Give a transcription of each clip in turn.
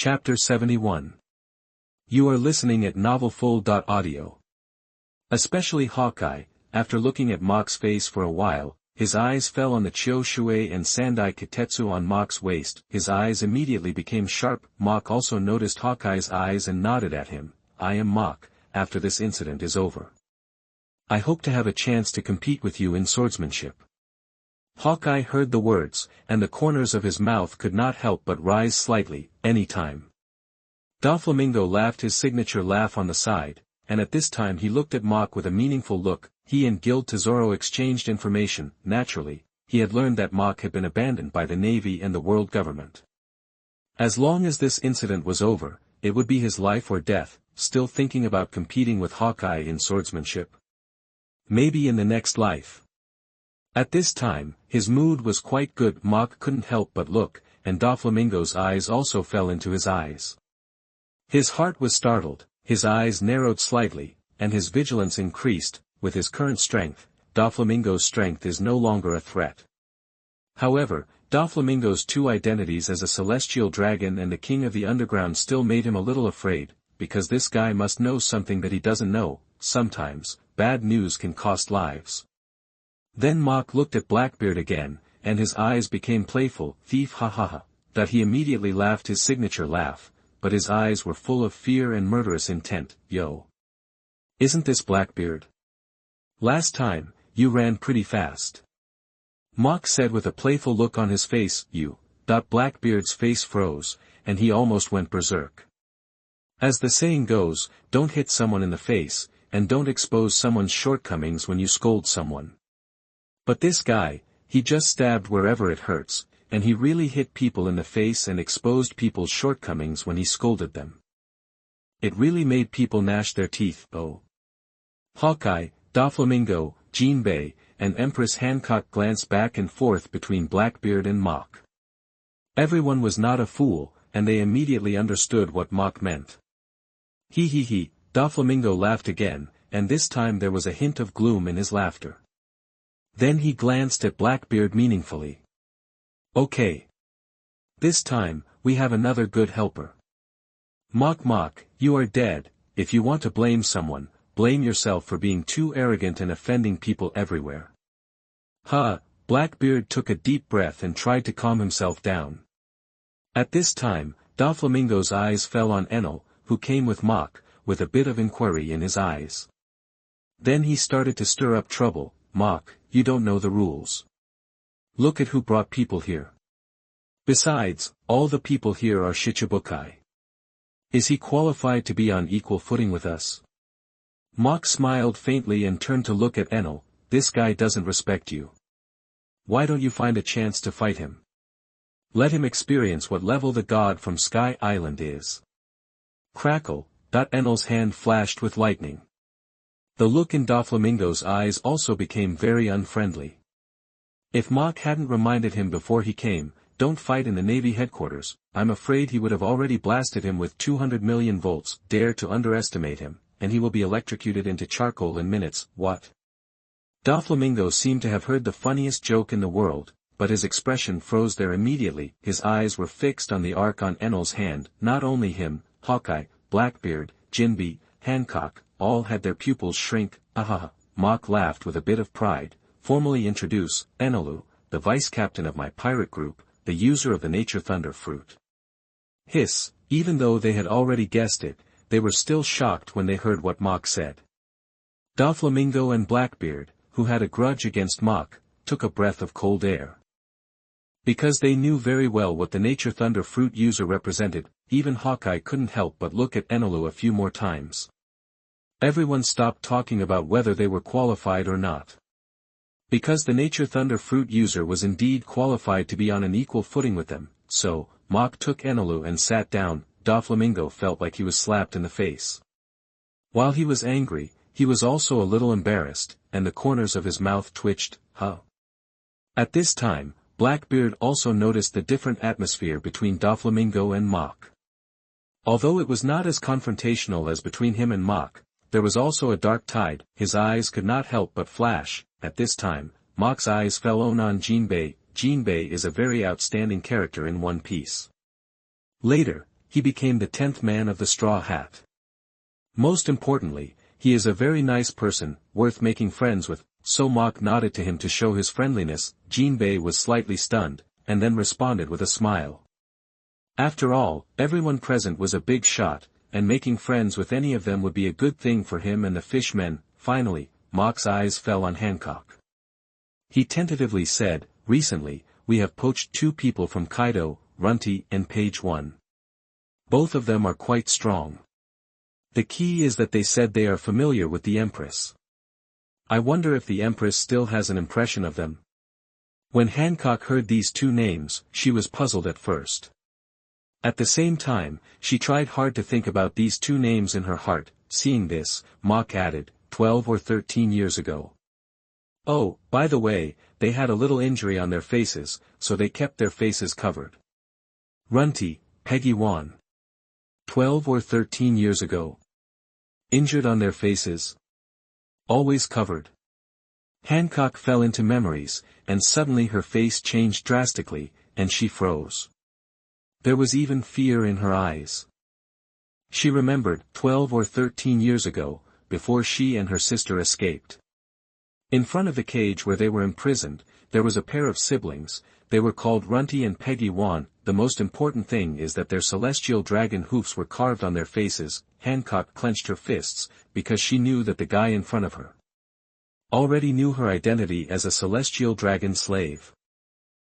Chapter 71. You are listening at novelfull.audio. Especially Hawkeye, after looking at Mach's face for a while, his eyes fell on the Chio Shui and Sandai Kitetsu on Mach's waist. His eyes immediately became sharp. Mach also noticed Hawkeye's eyes and nodded at him. I am Mach, after this incident is over. I hope to have a chance to compete with you in swordsmanship. Hawkeye heard the words, and the corners of his mouth could not help but rise slightly. Any time. Doflamingo laughed his signature laugh on the side, and at this time he looked at Mach with a meaningful look. He and Guild Tesoro exchanged information. Naturally, he had learned that Mach had been abandoned by the Navy and the world government. As long as this incident was over, it would be his life or death, still thinking about competing with Hawkeye in swordsmanship. Maybe in the next life. At this time, his mood was quite good. Mach couldn't help but look, and Doflamingo's eyes also fell into his eyes. His heart was startled, his eyes narrowed slightly, and his vigilance increased. With his current strength, Doflamingo's strength is no longer a threat. However, Doflamingo's two identities as a celestial dragon and the king of the underground still made him a little afraid, because this guy must know something that he doesn't know. Sometimes, bad news can cost lives. Then Mach looked at Blackbeard again, and his eyes became playful. Thief, ha ha ha. That he immediately laughed his signature laugh, but his eyes were full of fear and murderous intent. Yo. Isn't this Blackbeard? Last time, you ran pretty fast. Mach said with a playful look on his face. You. Blackbeard's face froze, and he almost went berserk. As the saying goes, don't hit someone in the face, and don't expose someone's shortcomings when you scold someone. But this guy, he just stabbed wherever it hurts, and he really hit people in the face and exposed people's shortcomings when he scolded them. It really made people gnash their teeth. Oh. Hawkeye, Doflamingo, Jinbei, and Empress Hancock glanced back and forth between Blackbeard and Mach. Everyone was not a fool, and they immediately understood what Mach meant. He, Doflamingo laughed again, and this time there was a hint of gloom in his laughter. Then he glanced at Blackbeard meaningfully. Okay. This time, we have another good helper. Mach, you are dead. If you want to blame someone, blame yourself for being too arrogant and offending people everywhere. Blackbeard took a deep breath and tried to calm himself down. At this time, Doflamingo's eyes fell on Enel, who came with Mach, with a bit of inquiry in his eyes. Then he started to stir up trouble. Mach, you don't know the rules. Look at who brought people here. Besides, all the people here are Shichibukai. Is he qualified to be on equal footing with us? Mach smiled faintly and turned to look at Enel. This guy doesn't respect you. Why don't you find a chance to fight him? Let him experience what level the god from Sky Island is. Crackle. Enel's hand flashed with lightning. The look in Doflamingo's eyes also became very unfriendly. If Mach hadn't reminded him before he came, don't fight in the Navy headquarters, I'm afraid he would have already blasted him with 200 million volts. Dare to underestimate him, and he will be electrocuted into charcoal in minutes. What? Doflamingo seemed to have heard the funniest joke in the world, but his expression froze there immediately. His eyes were fixed on the arc on Enel's hand. Not only him, Hawkeye, Blackbeard, Jinbei, Hancock, all had their pupils shrink. Mach laughed with a bit of pride. Formally introduce, Enelu, the vice captain of my pirate group, the user of the Nature Thunder Fruit. Hiss, even though they had already guessed it, they were still shocked when they heard what Mach said. Doflamingo and Blackbeard, who had a grudge against Mach, took a breath of cold air. Because they knew very well what the Nature Thunder Fruit user represented, even Hawkeye couldn't help but look at Enelu a few more times. Everyone stopped talking about whether they were qualified or not. Because the Nature Thunder Fruit user was indeed qualified to be on an equal footing with them, so, Mach took Enelu and sat down. Doflamingo felt like he was slapped in the face. While he was angry, he was also a little embarrassed, and the corners of his mouth twitched. At this time, Blackbeard also noticed the different atmosphere between Doflamingo and Mach. Although it was not as confrontational as between him and Mach, there was also a dark tide. His eyes could not help but flash. At this time, Mach's eyes fell on Jinbei. Jinbei is a very outstanding character in One Piece. Later, he became the 10th man of the straw hat. Most importantly, he is a very nice person, worth making friends with, so Mach nodded to him to show his friendliness. Jinbei was slightly stunned, and then responded with a smile. After all, everyone present was a big shot, and making friends with any of them would be a good thing for him and the fishmen. Finally, Mach's eyes fell on Hancock. He tentatively said, "Recently, we have poached 2 people from Kaido, Runty and Page 1. Both of them are quite strong. The key is that they said they are familiar with the Empress. I wonder if the Empress still has an impression of them." When Hancock heard these 2 names, she was puzzled at first. At the same time, she tried hard to think about these 2 names in her heart. Seeing this, Mach added, 12 or 13 years ago. Oh, by the way, they had a little injury on their faces, so they kept their faces covered. Runty, Peggy Wan. 12 or 13 years ago. Injured on their faces. Always covered. Hancock fell into memories, and suddenly her face changed drastically, and she froze. There was even fear in her eyes. She remembered 12 or 13 years ago, before she and her sister escaped. In front of the cage where they were imprisoned, there was a pair of siblings. They were called Runty and Peggy Wan. The most important thing is that their celestial dragon hoofs were carved on their faces. Hancock clenched her fists, because she knew that the guy in front of her already knew her identity as a celestial dragon slave.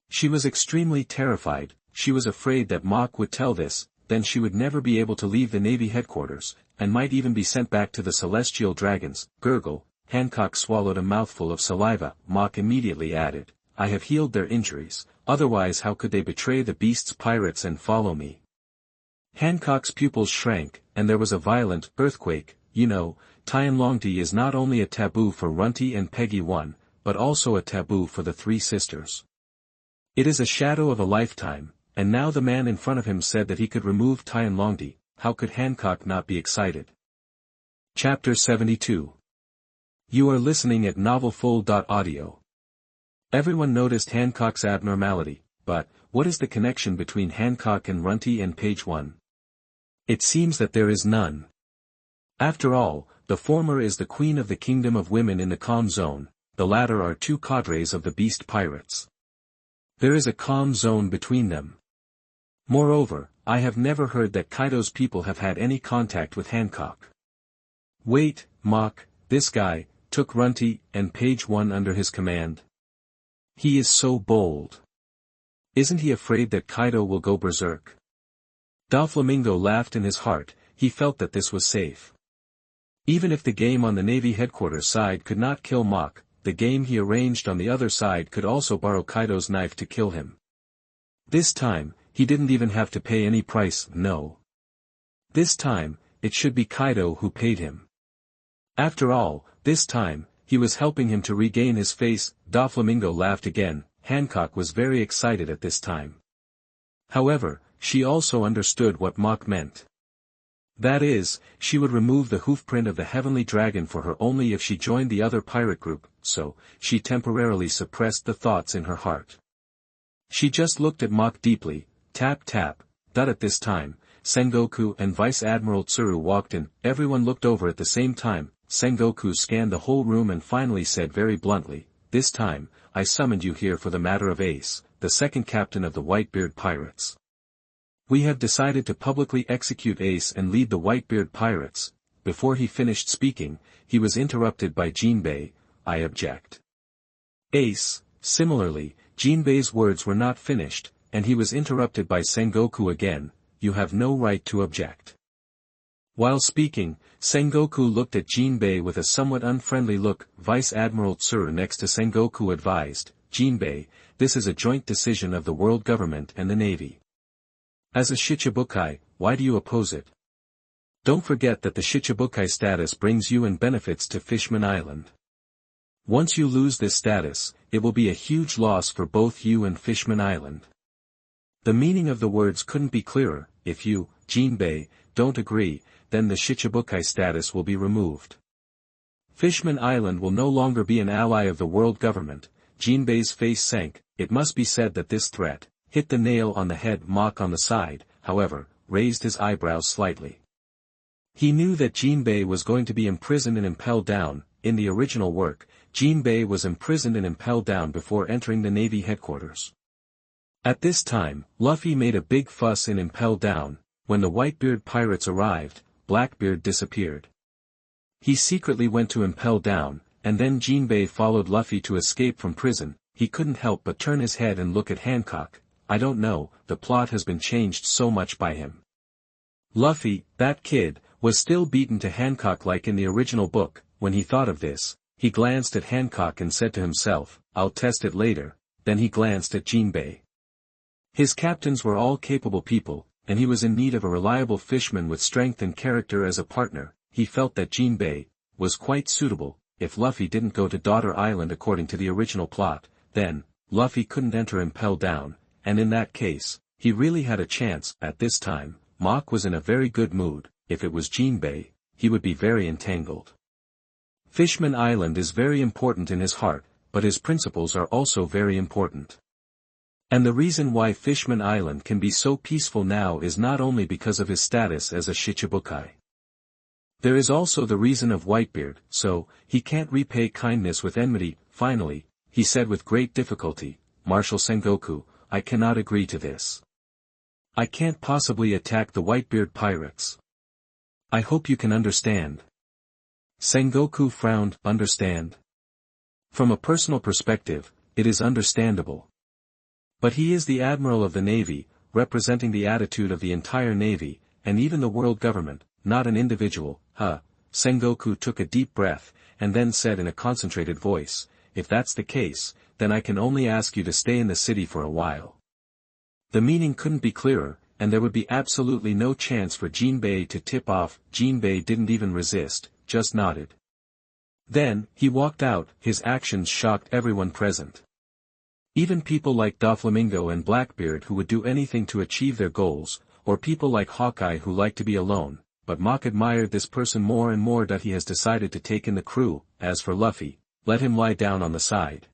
She was extremely terrified. She was afraid that Mach would tell this, then she would never be able to leave the Navy headquarters, and might even be sent back to the celestial dragons. Gurgle. Hancock swallowed a mouthful of saliva. Mach immediately added, "I have healed their injuries, otherwise how could they betray the beast's pirates and follow me?" Hancock's pupils shrank, and there was a violent earthquake. You know, Tianlongdi is not only a taboo for Runty and Peggy Wan, but also a taboo for the 3 sisters. It is a shadow of a lifetime, and now the man in front of him said that he could remove Tianlongdi. How could Hancock not be excited? Chapter 72. You are listening at novelfull.audio. Everyone noticed Hancock's abnormality, but, what is the connection between Hancock and Runty and Page 1? It seems that there is none. After all, the former is the queen of the kingdom of women in the calm zone, the latter are 2 cadres of the beast pirates. There is a calm zone between them. Moreover, I have never heard that Kaido's people have had any contact with Hancock. Wait, Mach, this guy took Runty and Page 1 under his command. He is so bold. Isn't he afraid that Kaido will go berserk? Doflamingo laughed in his heart. He felt that this was safe. Even if the game on the Navy headquarters side could not kill Mach, the game he arranged on the other side could also borrow Kaido's knife to kill him. This time, he didn't even have to pay any price. No. This time, it should be Kaido who paid him. After all, this time, he was helping him to regain his face. Doflamingo laughed again. Hancock was very excited at this time. However, she also understood what Mach meant. That is, she would remove the hoofprint of the heavenly dragon for her only if she joined the other pirate group, so, she temporarily suppressed the thoughts in her heart. She just looked at Mach deeply, tap tap, at this time, Sengoku and Vice Admiral Tsuru walked in. Everyone looked over at the same time. Sengoku scanned the whole room and finally said very bluntly, "This time, I summoned you here for the matter of Ace, the second captain of the Whitebeard Pirates. We have decided to publicly execute Ace and lead the Whitebeard Pirates." Before he finished speaking, he was interrupted by Jinbei. "I object." Ace. Similarly, Jinbei's words were not finished, and he was interrupted by Sengoku again. "You have no right to object." While speaking, Sengoku looked at Jinbei with a somewhat unfriendly look. Vice Admiral Tsuru next to Sengoku advised, "Jinbei, this is a joint decision of the world government and the Navy. As a Shichibukai, why do you oppose it? Don't forget that the Shichibukai status brings you and benefits to Fishman Island. Once you lose this status, it will be a huge loss for both you and Fishman Island." The meaning of the words couldn't be clearer. If you, Jinbei, don't agree, then the Shichibukai status will be removed. Fishman Island will no longer be an ally of the world government. Jinbei's face sank. It must be said that this threat hit the nail on the head. Mach on the side, however, raised his eyebrows slightly. He knew that Jinbei was going to be imprisoned and impelled down. In the original work, Jinbei was imprisoned and impelled down before entering the Navy headquarters. At this time, Luffy made a big fuss and impelled down. When the Whitebeard pirates arrived, Blackbeard disappeared. He secretly went to impel down, and then Jinbei followed Luffy to escape from prison. He couldn't help but turn his head and look at Hancock. I don't know, the plot has been changed so much by him. Luffy, that kid, was still beaten to Hancock like in the original book. When he thought of this, he glanced at Hancock and said to himself, I'll test it later. Then he glanced at Jinbei. His captains were all capable people, and he was in need of a reliable fisherman with strength and character as a partner. He felt that Jinbei was quite suitable. If Luffy didn't go to Daughter Island according to the original plot, then Luffy couldn't enter Impel Down, and in that case, he really had a chance. At this time, Mach was in a very good mood. If it was Jinbei, he would be very entangled. Fishman Island is very important in his heart, but his principles are also very important. And the reason why Fishman Island can be so peaceful now is not only because of his status as a Shichibukai. There is also the reason of Whitebeard, so, he can't repay kindness with enmity. Finally, he said with great difficulty, Marshal Sengoku, I cannot agree to this. I can't possibly attack the Whitebeard pirates. I hope you can understand. Sengoku frowned. Understand? From a personal perspective, it is understandable. But he is the Admiral of the Navy, representing the attitude of the entire Navy, and even the world government, not an individual. Sengoku took a deep breath, and then said in a concentrated voice, if that's the case, then I can only ask you to stay in the city for a while. The meaning couldn't be clearer, and there would be absolutely no chance for Jinbei to tip off. Jinbei didn't even resist, just nodded. Then, he walked out. His actions shocked everyone present. Even people like Doflamingo and Blackbeard who would do anything to achieve their goals, or people like Hawkeye who like to be alone, but Mach admired this person more and more that he has decided to take in the crew. As for Luffy, let him lie down on the side.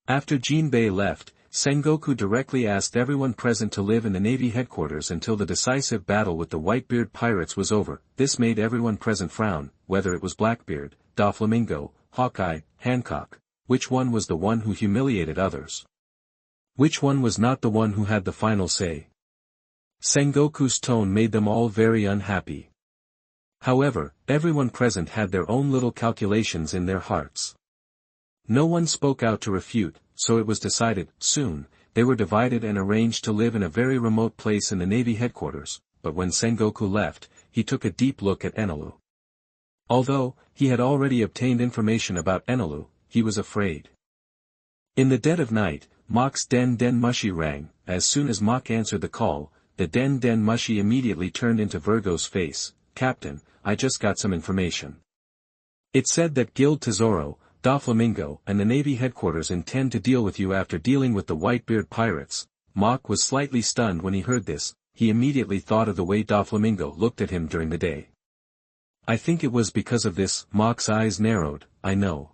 After Jinbei left, Sengoku directly asked everyone present to live in the Navy headquarters until the decisive battle with the Whitebeard pirates was over. This made everyone present frown, whether it was Blackbeard, Doflamingo, Hawkeye, Hancock. Which one was the one who humiliated others? Which one was not the one who had the final say? Sengoku's tone made them all very unhappy. However, everyone present had their own little calculations in their hearts. No one spoke out to refute, so it was decided. Soon, they were divided and arranged to live in a very remote place in the Navy headquarters, but when Sengoku left, he took a deep look at Enelu. Although, he had already obtained information about Enelu, he was afraid. In the dead of night, Mach's Den Den Mushi rang. As soon as Mach answered the call, the Den Den Mushi immediately turned into Virgo's face. Captain, I just got some information. It said that Guild Tesoro, Doflamingo, and the Navy headquarters intend to deal with you after dealing with the Whitebeard pirates. Mach was slightly stunned when he heard this. He immediately thought of the way Doflamingo looked at him during the day. I think it was because of this. Mach's eyes narrowed. I know.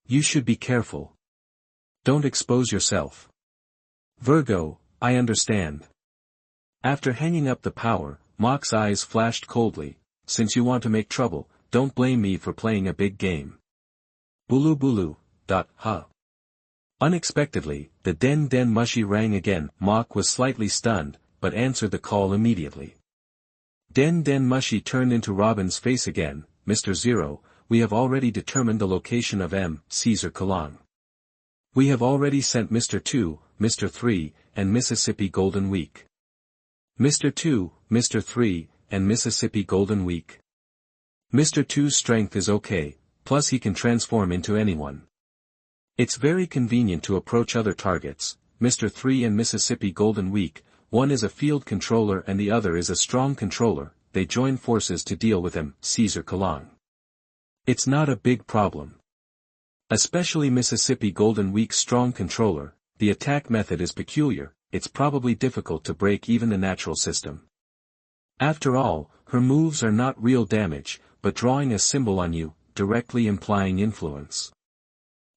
You should be careful. Don't expose yourself. Virgo, I understand. After hanging up the power, Mach's eyes flashed coldly. Since you want to make trouble, don't blame me for playing a big game. Bulu bulu. Unexpectedly, the Den Den Mushi rang again. Mach was slightly stunned, but answered the call immediately. Den Den Mushi turned into Robin's face again. Mr. Zero, we have already determined the location of M. Caesar Kalang. We have already sent Mr. 2, Mr. 3, and Mississippi Golden Week. Mr. 2, Mr. 3, and Mississippi Golden Week. Mr. 2's strength is okay, plus he can transform into anyone. It's very convenient to approach other targets. Mr. 3 and Mississippi Golden Week, one is a field controller and the other is a strong controller. They join forces to deal with M. Caesar Kalang. It's not a big problem. Especially Mississippi Golden Week's strong controller, the attack method is peculiar. It's probably difficult to break even the natural system. After all, her moves are not real damage, but drawing a symbol on you, directly implying influence.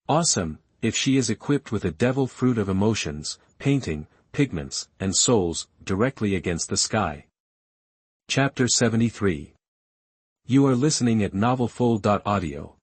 Awesome, if she is equipped with a devil fruit of emotions, painting, pigments, and souls, directly against the sky. Chapter 73. You are listening at novelfull.audio.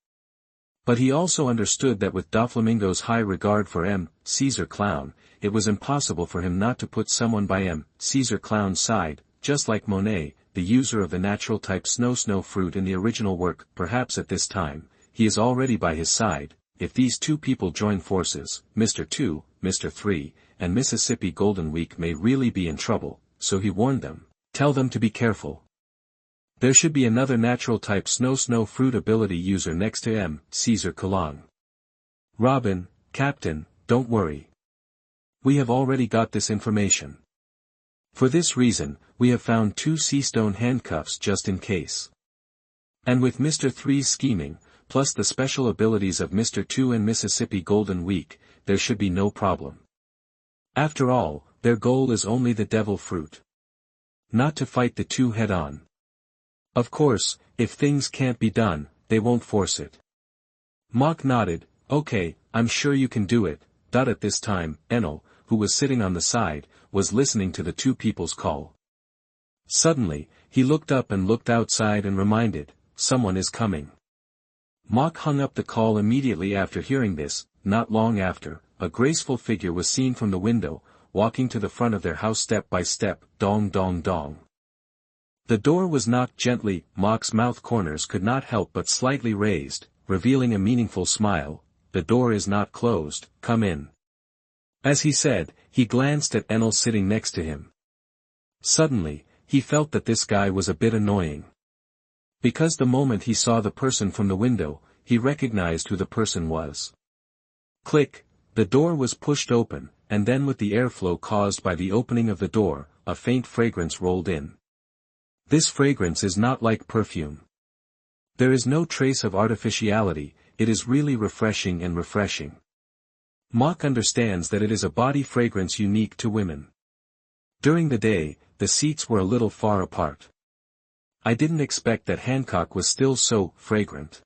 But he also understood that with Doflamingo's high regard for M. Caesar Clown, it was impossible for him not to put someone by M. Caesar Clown's side, just like Monet, the user of the natural type Snow Fruit in the original work. Perhaps at this time, he is already by his side. If these two people join forces, Mr. 2, Mr. 3, and Mississippi Golden Week may really be in trouble, so he warned them. Tell them to be careful. There should be another natural type Snow Fruit ability user next to M. Caesar Clown. Robin, Captain, don't worry. We have already got this information. For this reason, we have found 2 seastone handcuffs just in case. And with Mr. 3's scheming, plus the special abilities of Mr. 2 and Mississippi Golden Week, there should be no problem. After all, their goal is only the devil fruit. Not to fight the two head-on. Of course, if things can't be done, they won't force it. Mock nodded. Okay, I'm sure you can do it. At this time, Enel, who was sitting on the side, was listening to the two people's call. Suddenly, he looked up and looked outside and reminded, someone is coming. Mock hung up the call immediately after hearing this. Not long after, a graceful figure was seen from the window, walking to the front of their house step by step, dong dong dong. The door was knocked gently. Mock's mouth corners could not help but slightly raised, revealing a meaningful smile. The door is not closed, come in. As he said, he glanced at Enel sitting next to him. Suddenly, he felt that this guy was a bit annoying. Because the moment he saw the person from the window, he recognized who the person was. Click, the door was pushed open, and then with the airflow caused by the opening of the door, a faint fragrance rolled in. This fragrance is not like perfume. There is no trace of artificiality, it is really refreshing and refreshing. Mock understands that it is a body fragrance unique to women. During the day, the seats were a little far apart. I didn't expect that Hancock was still so fragrant.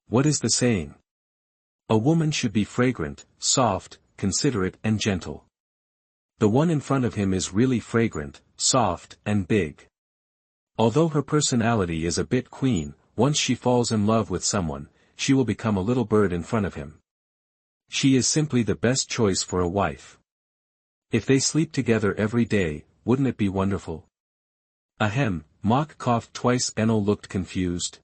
What is the saying? A woman should be fragrant, soft, considerate and gentle. The one in front of him is really fragrant, soft, and big. Although her personality is a bit queen, once she falls in love with someone, she will become a little bird in front of him. She is simply the best choice for a wife. If they sleep together every day, wouldn't it be wonderful? Ahem, Mock coughed twice. Enel looked confused.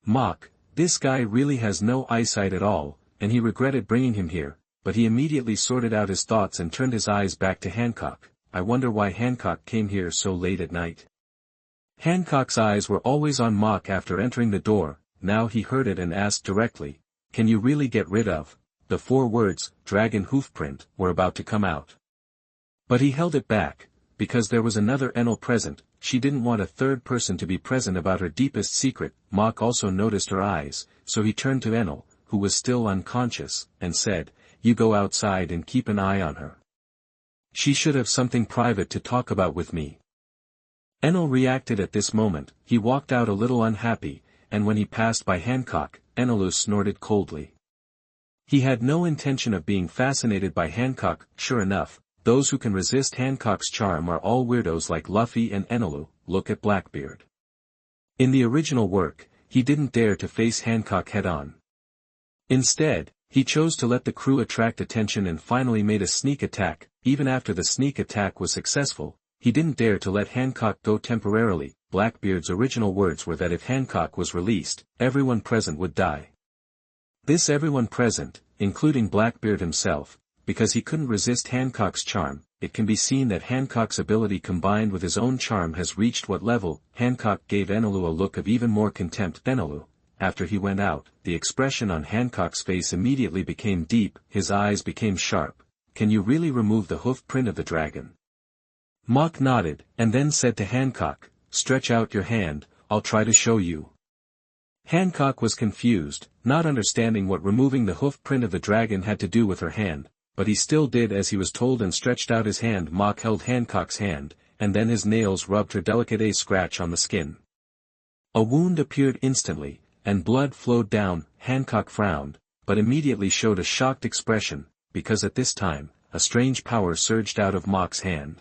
Mock, this guy really has no eyesight at all, and he regretted bringing him here. But he immediately sorted out his thoughts and turned his eyes back to Hancock. I wonder why Hancock came here so late at night. Hancock's eyes were always on Mock after entering the door. Now he heard it and asked directly, can you really get rid of? The 4 words, dragon hoofprint, were about to come out. But he held it back, because there was another Enel present. She didn't want a third person to be present about her deepest secret. Mock also noticed her eyes, so he turned to Enel, who was still unconscious, and said, you go outside and keep an eye on her. She should have something private to talk about with me. Enel reacted at this moment. He walked out a little unhappy, and when he passed by Hancock, Enelus snorted coldly. He had no intention of being fascinated by Hancock. Sure enough, those who can resist Hancock's charm are all weirdos like Luffy and Enelu. Look at Blackbeard. In the original work, he didn't dare to face Hancock head-on. Instead, he chose to let the crew attract attention and finally made a sneak attack. Even after the sneak attack was successful, he didn't dare to let Hancock go temporarily. Blackbeard's original words were that if Hancock was released, everyone present would die. This everyone present, including Blackbeard himself, because he couldn't resist Hancock's charm. It can be seen that Hancock's ability combined with his own charm has reached what level. Hancock gave Enelu a look of even more contempt than Enelu. After he went out, the expression on Hancock's face immediately became deep, his eyes became sharp. Can you really remove the hoof print of the dragon? Mock nodded, and then said to Hancock, stretch out your hand, I'll try to show you. Hancock was confused, not understanding what removing the hoof print of the dragon had to do with her hand, but he still did as he was told and stretched out his hand. Mock held Hancock's hand, and then his nails rubbed her delicate scratch on the skin. A wound appeared instantly, and blood flowed down. Hancock frowned, but immediately showed a shocked expression, because at this time, a strange power surged out of Mock's hand.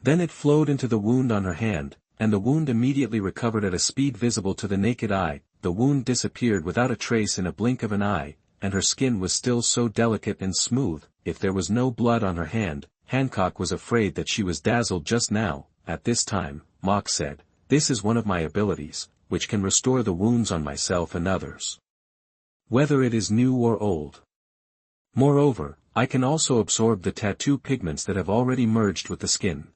Then it flowed into the wound on her hand. and the wound immediately recovered at a speed visible to the naked eye. The wound disappeared without a trace in a blink of an eye, and her skin was still so delicate and smooth. If there was no blood on her hand, Hancock was afraid that she was dazzled just now. At this time, Mok said, "This is one of my abilities, which can restore the wounds on myself and others, whether it is new or old. Moreover, I can also absorb the tattoo pigments that have already merged with the skin."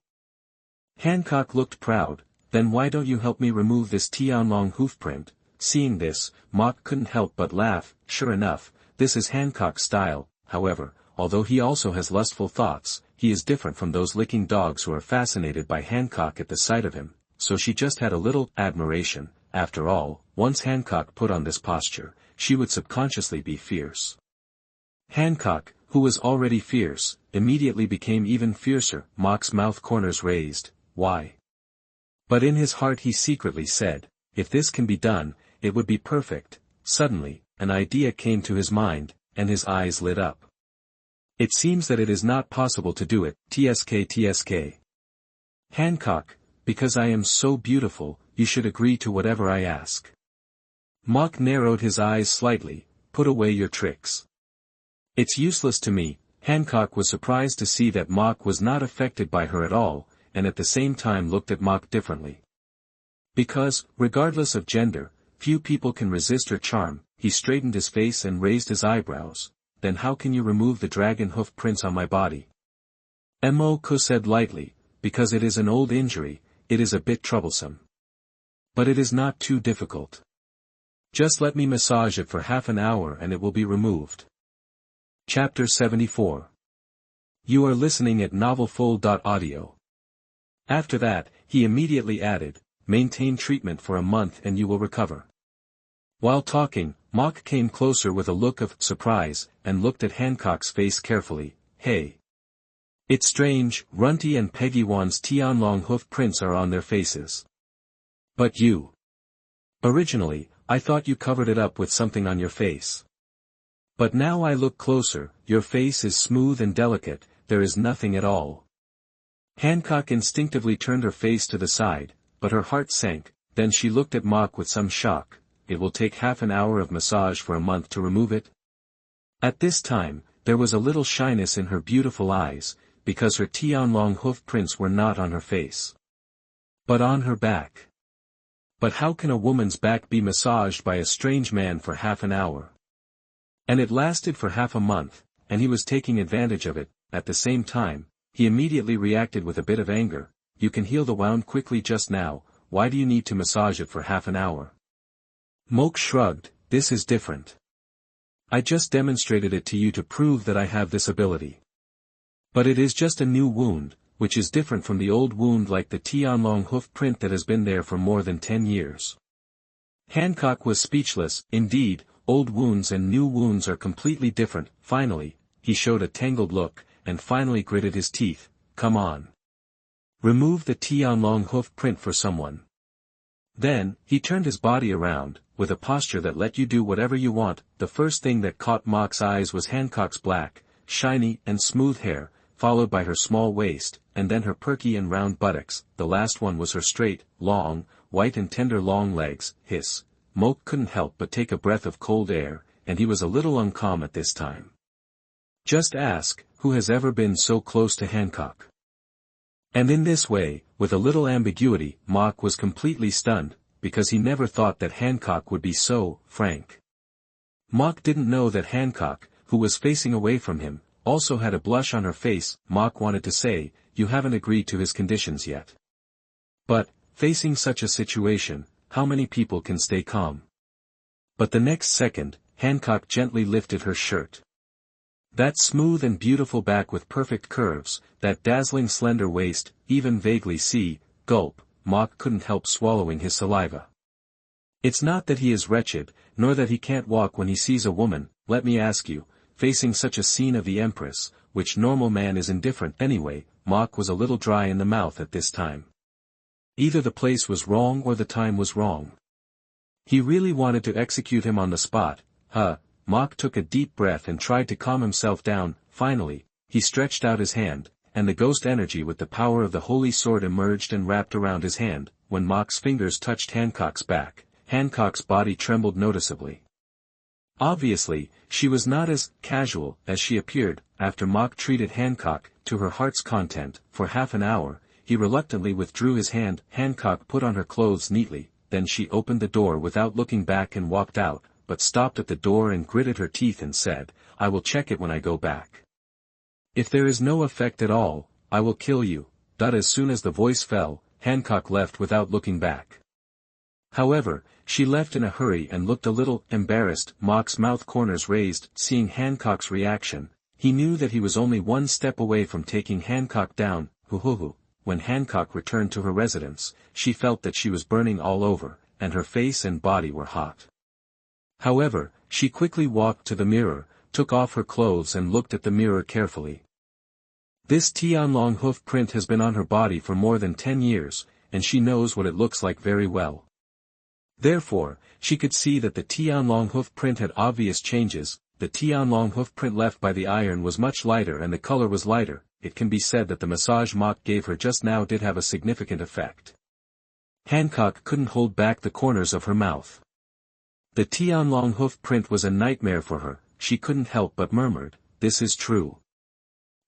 Hancock looked proud. "Then why don't you help me remove this Tianlong hoofprint?" Seeing this, Mok couldn't help but laugh. Sure enough, this is Hancock's style. However, although he also has lustful thoughts, he is different from those licking dogs who are fascinated by Hancock at the sight of him, so she just had a little admiration. After all, once Hancock put on this posture, she would subconsciously be fierce. Hancock, who was already fierce, immediately became even fiercer. Mok's mouth corners raised. "Why?" But in his heart he secretly said, "If this can be done, it would be perfect." Suddenly, an idea came to his mind, and his eyes lit up. "It seems that it is not possible to do it, tsk. Hancock, because I am so beautiful, you should agree to whatever I ask." Mok narrowed his eyes slightly. "Put away your tricks. It's useless to me." Hancock was surprised to see that Mok was not affected by her at all, and at the same time looked at Mok differently. Because, regardless of gender, few people can resist her charm. He straightened his face and raised his eyebrows. "Then how can you remove the dragon hoof prints on my body?" Mok said lightly, "Because it is an old injury, it is a bit troublesome. But it is not too difficult. Just let me massage it for half an hour and it will be removed." Chapter 74. You are listening at novelfull.audio. After that, he immediately added, "Maintain treatment for a month and you will recover." While talking, Mok came closer with a look of surprise, and looked at Hancock's face carefully. "Hey. It's strange, Runty and Peggy Wan's Tianlong hoof prints are on their faces. But you. Originally, I thought you covered it up with something on your face. But now I look closer, your face is smooth and delicate, there is nothing at all." Hancock instinctively turned her face to the side, but her heart sank. Then she looked at Mok with some shock. "It will take half an hour of massage for a month to remove it?" At this time, there was a little shyness in her beautiful eyes, because her Tianlong hoof prints were not on her face, but on her back. But how can a woman's back be massaged by a strange man for half an hour? And it lasted for half a month, and he was taking advantage of it. At the same time, he immediately reacted with a bit of anger. "You can heal the wound quickly just now, why do you need to massage it for half an hour?" Mok shrugged. "This is different. I just demonstrated it to you to prove that I have this ability. But it is just a new wound, which is different from the old wound like the Tianlong hoof print that has been there for more than 10 years. Hancock was speechless. Indeed, old wounds and new wounds are completely different. Finally, he showed a tangled look, and finally gritted his teeth. "Come on. Remove the Tianlong hoof print for someone." Then, he turned his body around, with a posture that let you do whatever you want. The first thing that caught Mok's eyes was Hancock's black, shiny and smooth hair, followed by her small waist, and then her perky and round buttocks. The last one was her straight, long, white and tender long legs. Hiss. Mok couldn't help but take a breath of cold air, and he was a little uncalm at this time. Just ask, who has ever been so close to Hancock? And in this way, with a little ambiguity, Mok was completely stunned, because he never thought that Hancock would be so frank. Mok didn't know that Hancock, who was facing away from him, also had a blush on her face. Mok wanted to say, "You haven't agreed to his conditions yet." But, facing such a situation, how many people can stay calm? But the next second, Hancock gently lifted her shirt. That smooth and beautiful back with perfect curves, that dazzling slender waist, even vaguely gulp, Mok couldn't help swallowing his saliva. It's not that he is wretched, nor that he can't walk when he sees a woman. Let me ask you, facing such a scene of the Empress, which normal man is indifferent anyway. Mok was a little dry in the mouth at this time. Either the place was wrong or the time was wrong. He really wanted to execute him on the spot. Mok took a deep breath and tried to calm himself down. Finally, he stretched out his hand, and the ghost energy with the power of the holy sword emerged and wrapped around his hand. when Mock's fingers touched Hancock's back, Hancock's body trembled noticeably. Obviously, she was not as casual as she appeared. After Mock treated Hancock to her heart's content for half an hour, he reluctantly withdrew his hand. Hancock put on her clothes neatly, then she opened the door without looking back and walked out, but stopped at the door and gritted her teeth and said, "I will check it when I go back. If there is no effect at all, I will kill you." As soon as the voice fell, Hancock left without looking back. However, she left in a hurry and looked a little embarrassed. Mock's mouth corners raised. Seeing Hancock's reaction, he knew that he was only one step away from taking Hancock down. When Hancock returned to her residence, she felt that she was burning all over, and her face and body were hot. However, she quickly walked to the mirror, took off her clothes and looked at the mirror carefully. This Tianlong hoof print has been on her body for more than 10 years, and she knows what it looks like very well. Therefore, she could see that the Tianlong hoof print had obvious changes. The Tianlong hoof print left by the iron was much lighter and the color was lighter. It can be said that the massage Mock gave her just now did have a significant effect. Hancock couldn't hold back the corners of her mouth. The Tianlong hoof print was a nightmare for her. She couldn't help but murmured, "This is true.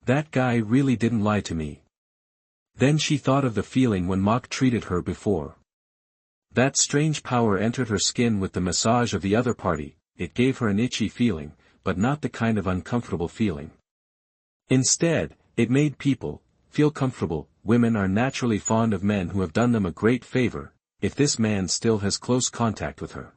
That guy really didn't lie to me." Then she thought of the feeling when Mock treated her before. That strange power entered her skin with the massage of the other party. It gave her an itchy feeling, but not the kind of uncomfortable feeling. Instead, it made people feel comfortable. Women are naturally fond of men who have done them a great favor, if this man still has close contact with her.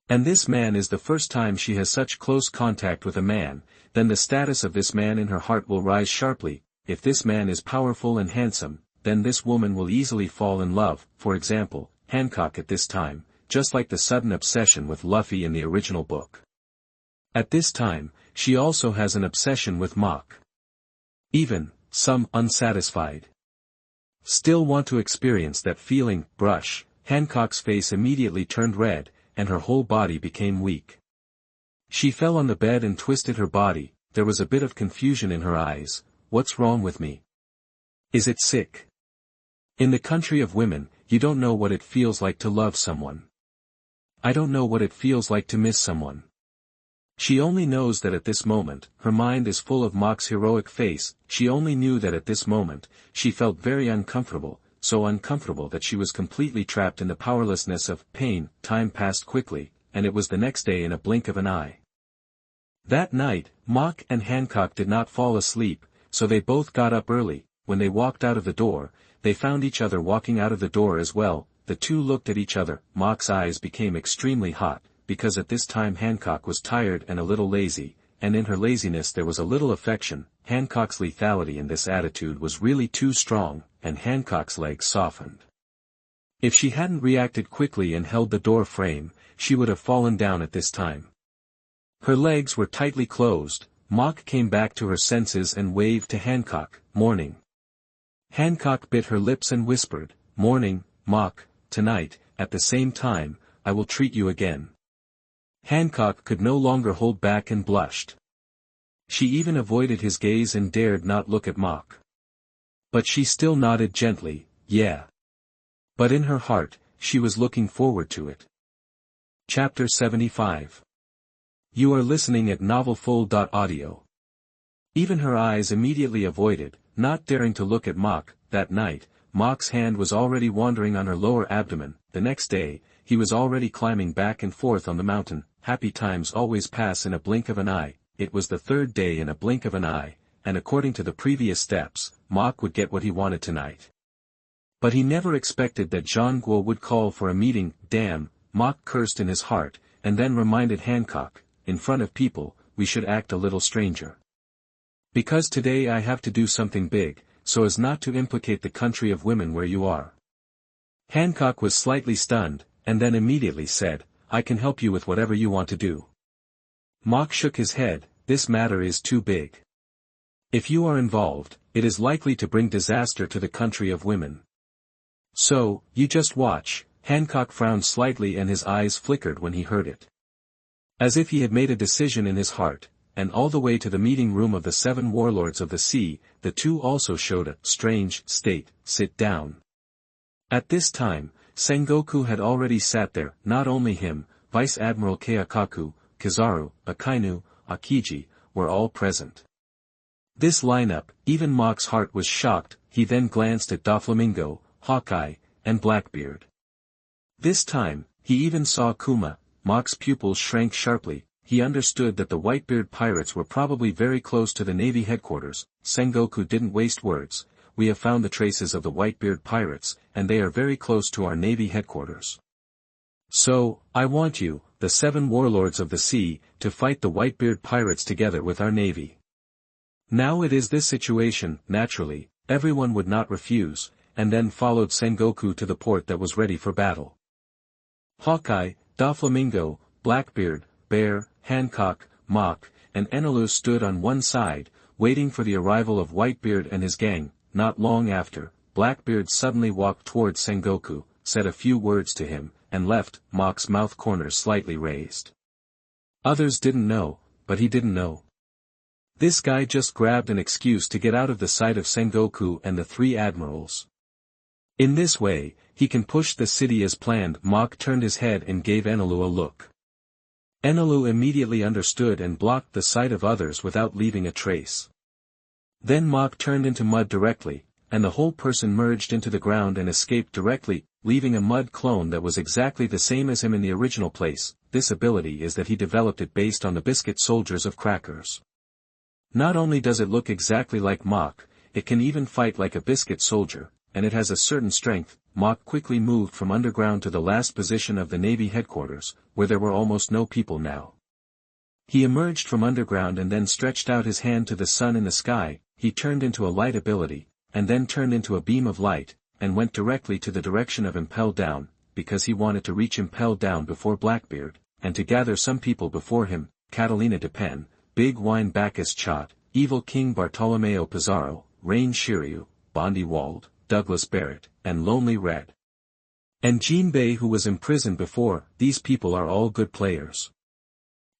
And this man is the first time she has such close contact with a man, then the status of this man in her heart will rise sharply. If this man is powerful and handsome, then this woman will easily fall in love. For example, Hancock at this time, just like the sudden obsession with Luffy in the original book. At this time, she also has an obsession with Mock. Even, some unsatisfied still want to experience that feeling. Brush. Hancock's face immediately turned red, and her whole body became weak. She fell on the bed and twisted her body. There was a bit of confusion in her eyes. "What's wrong with me? Is it sick?" In the country of women, you don't know what it feels like to love someone. I don't know what it feels like to miss someone. She only knows that at this moment, her mind is full of Mock's heroic face. She only knew that at this moment, she felt very uncomfortable, so uncomfortable that she was completely trapped in the powerlessness of pain. Time passed quickly, and it was the next day in a blink of an eye. That night, Mock and Hancock did not fall asleep, so they both got up early. When they walked out of the door, they found each other walking out of the door as well. The two looked at each other. Mock's eyes became extremely hot, because at this time Hancock was tired and a little lazy, and in her laziness there was a little affection. Hancock's lethality in this attitude was really too strong, and Hancock's legs softened. If she hadn't reacted quickly and held the door frame, she would have fallen down at this time. Her legs were tightly closed. Mock came back to her senses and waved to Hancock, "Morning." Hancock bit her lips and whispered, "Morning, Mock. Tonight, at the same time, I will treat you again." Hancock could no longer hold back and blushed. She even avoided his gaze and dared not look at Mock. But she still nodded gently, "Yeah." But in her heart, she was looking forward to it. Chapter 75. You are listening at novelfull.audio. Even her eyes immediately avoided, not daring to look at Mock. That night, Mock's hand was already wandering on her lower abdomen. The next day, he was already climbing back and forth on the mountain. Happy times always pass in a blink of an eye. It was the third day in a blink of an eye, and according to the previous steps, Mock would get what he wanted tonight. But he never expected that Jean Guo would call for a meeting. Damn, Mock cursed in his heart, and then reminded Hancock, in front of people, we should act a little stranger. Because today I have to do something big, so as not to implicate the country of women where you are. Hancock was slightly stunned, and then immediately said, I can help you with whatever you want to do. Mock shook his head, this matter is too big. If you are involved, it is likely to bring disaster to the country of women. So, you just watch. Hancock frowned slightly and his eyes flickered when he heard it. As if he had made a decision in his heart, and all the way to the meeting room of the 7 warlords of the sea, the two also showed a strange state. Sit down. At this time, Sengoku had already sat there, not only him, Vice Admiral Keikaku, Kizaru, Akainu, Akiji, were all present. This lineup, even Mock's heart was shocked. He then glanced at Doflamingo, Hawkeye, and Blackbeard. This time, he even saw Kuma. Mock's pupils shrank sharply. He understood that the Whitebeard pirates were probably very close to the Navy headquarters. Sengoku didn't waste words. We have found the traces of the Whitebeard pirates, and they are very close to our Navy headquarters. So, I want you, the 7 warlords of the sea, to fight the Whitebeard pirates together with our Navy. Now it is this situation. Naturally, everyone would not refuse, and then followed Sengoku to the port that was ready for battle. Hawkeye, Doflamingo, Blackbeard, Bear, Hancock, Mock, and Enelu stood on one side, waiting for the arrival of Whitebeard and his gang. Not long after, Blackbeard suddenly walked towards Sengoku, said a few words to him, and left, Mock's mouth corners slightly raised. Others didn't know, but he didn't know. This guy just grabbed an excuse to get out of the sight of Sengoku and the 3 admirals. In this way, he can push the city as planned. Mock turned his head and gave Enelu a look. Enelu immediately understood and blocked the sight of others without leaving a trace. Then Mock turned into mud directly, and the whole person merged into the ground and escaped directly, leaving a mud clone that was exactly the same as him in the original place. This ability is that he developed it based on the biscuit soldiers of Crackers. Not only does it look exactly like Mock, it can even fight like a biscuit soldier, and it has a certain strength. Mock quickly moved from underground to the last position of the Navy headquarters, where there were almost no people now. He emerged from underground and then stretched out his hand to the sun in the sky. He turned into a light ability, and then turned into a beam of light, and went directly to the direction of Impel Down, because he wanted to reach Impel Down before Blackbeard, and to gather some people before him: Catalina de Pen, Big Wine Bacchus Chot, Evil King Bartolomeo Pizarro, Rain Shiryu, Bondi Wald, Douglas Barrett, and Lonely Red. And Jinbei, who was imprisoned before. These people are all good players.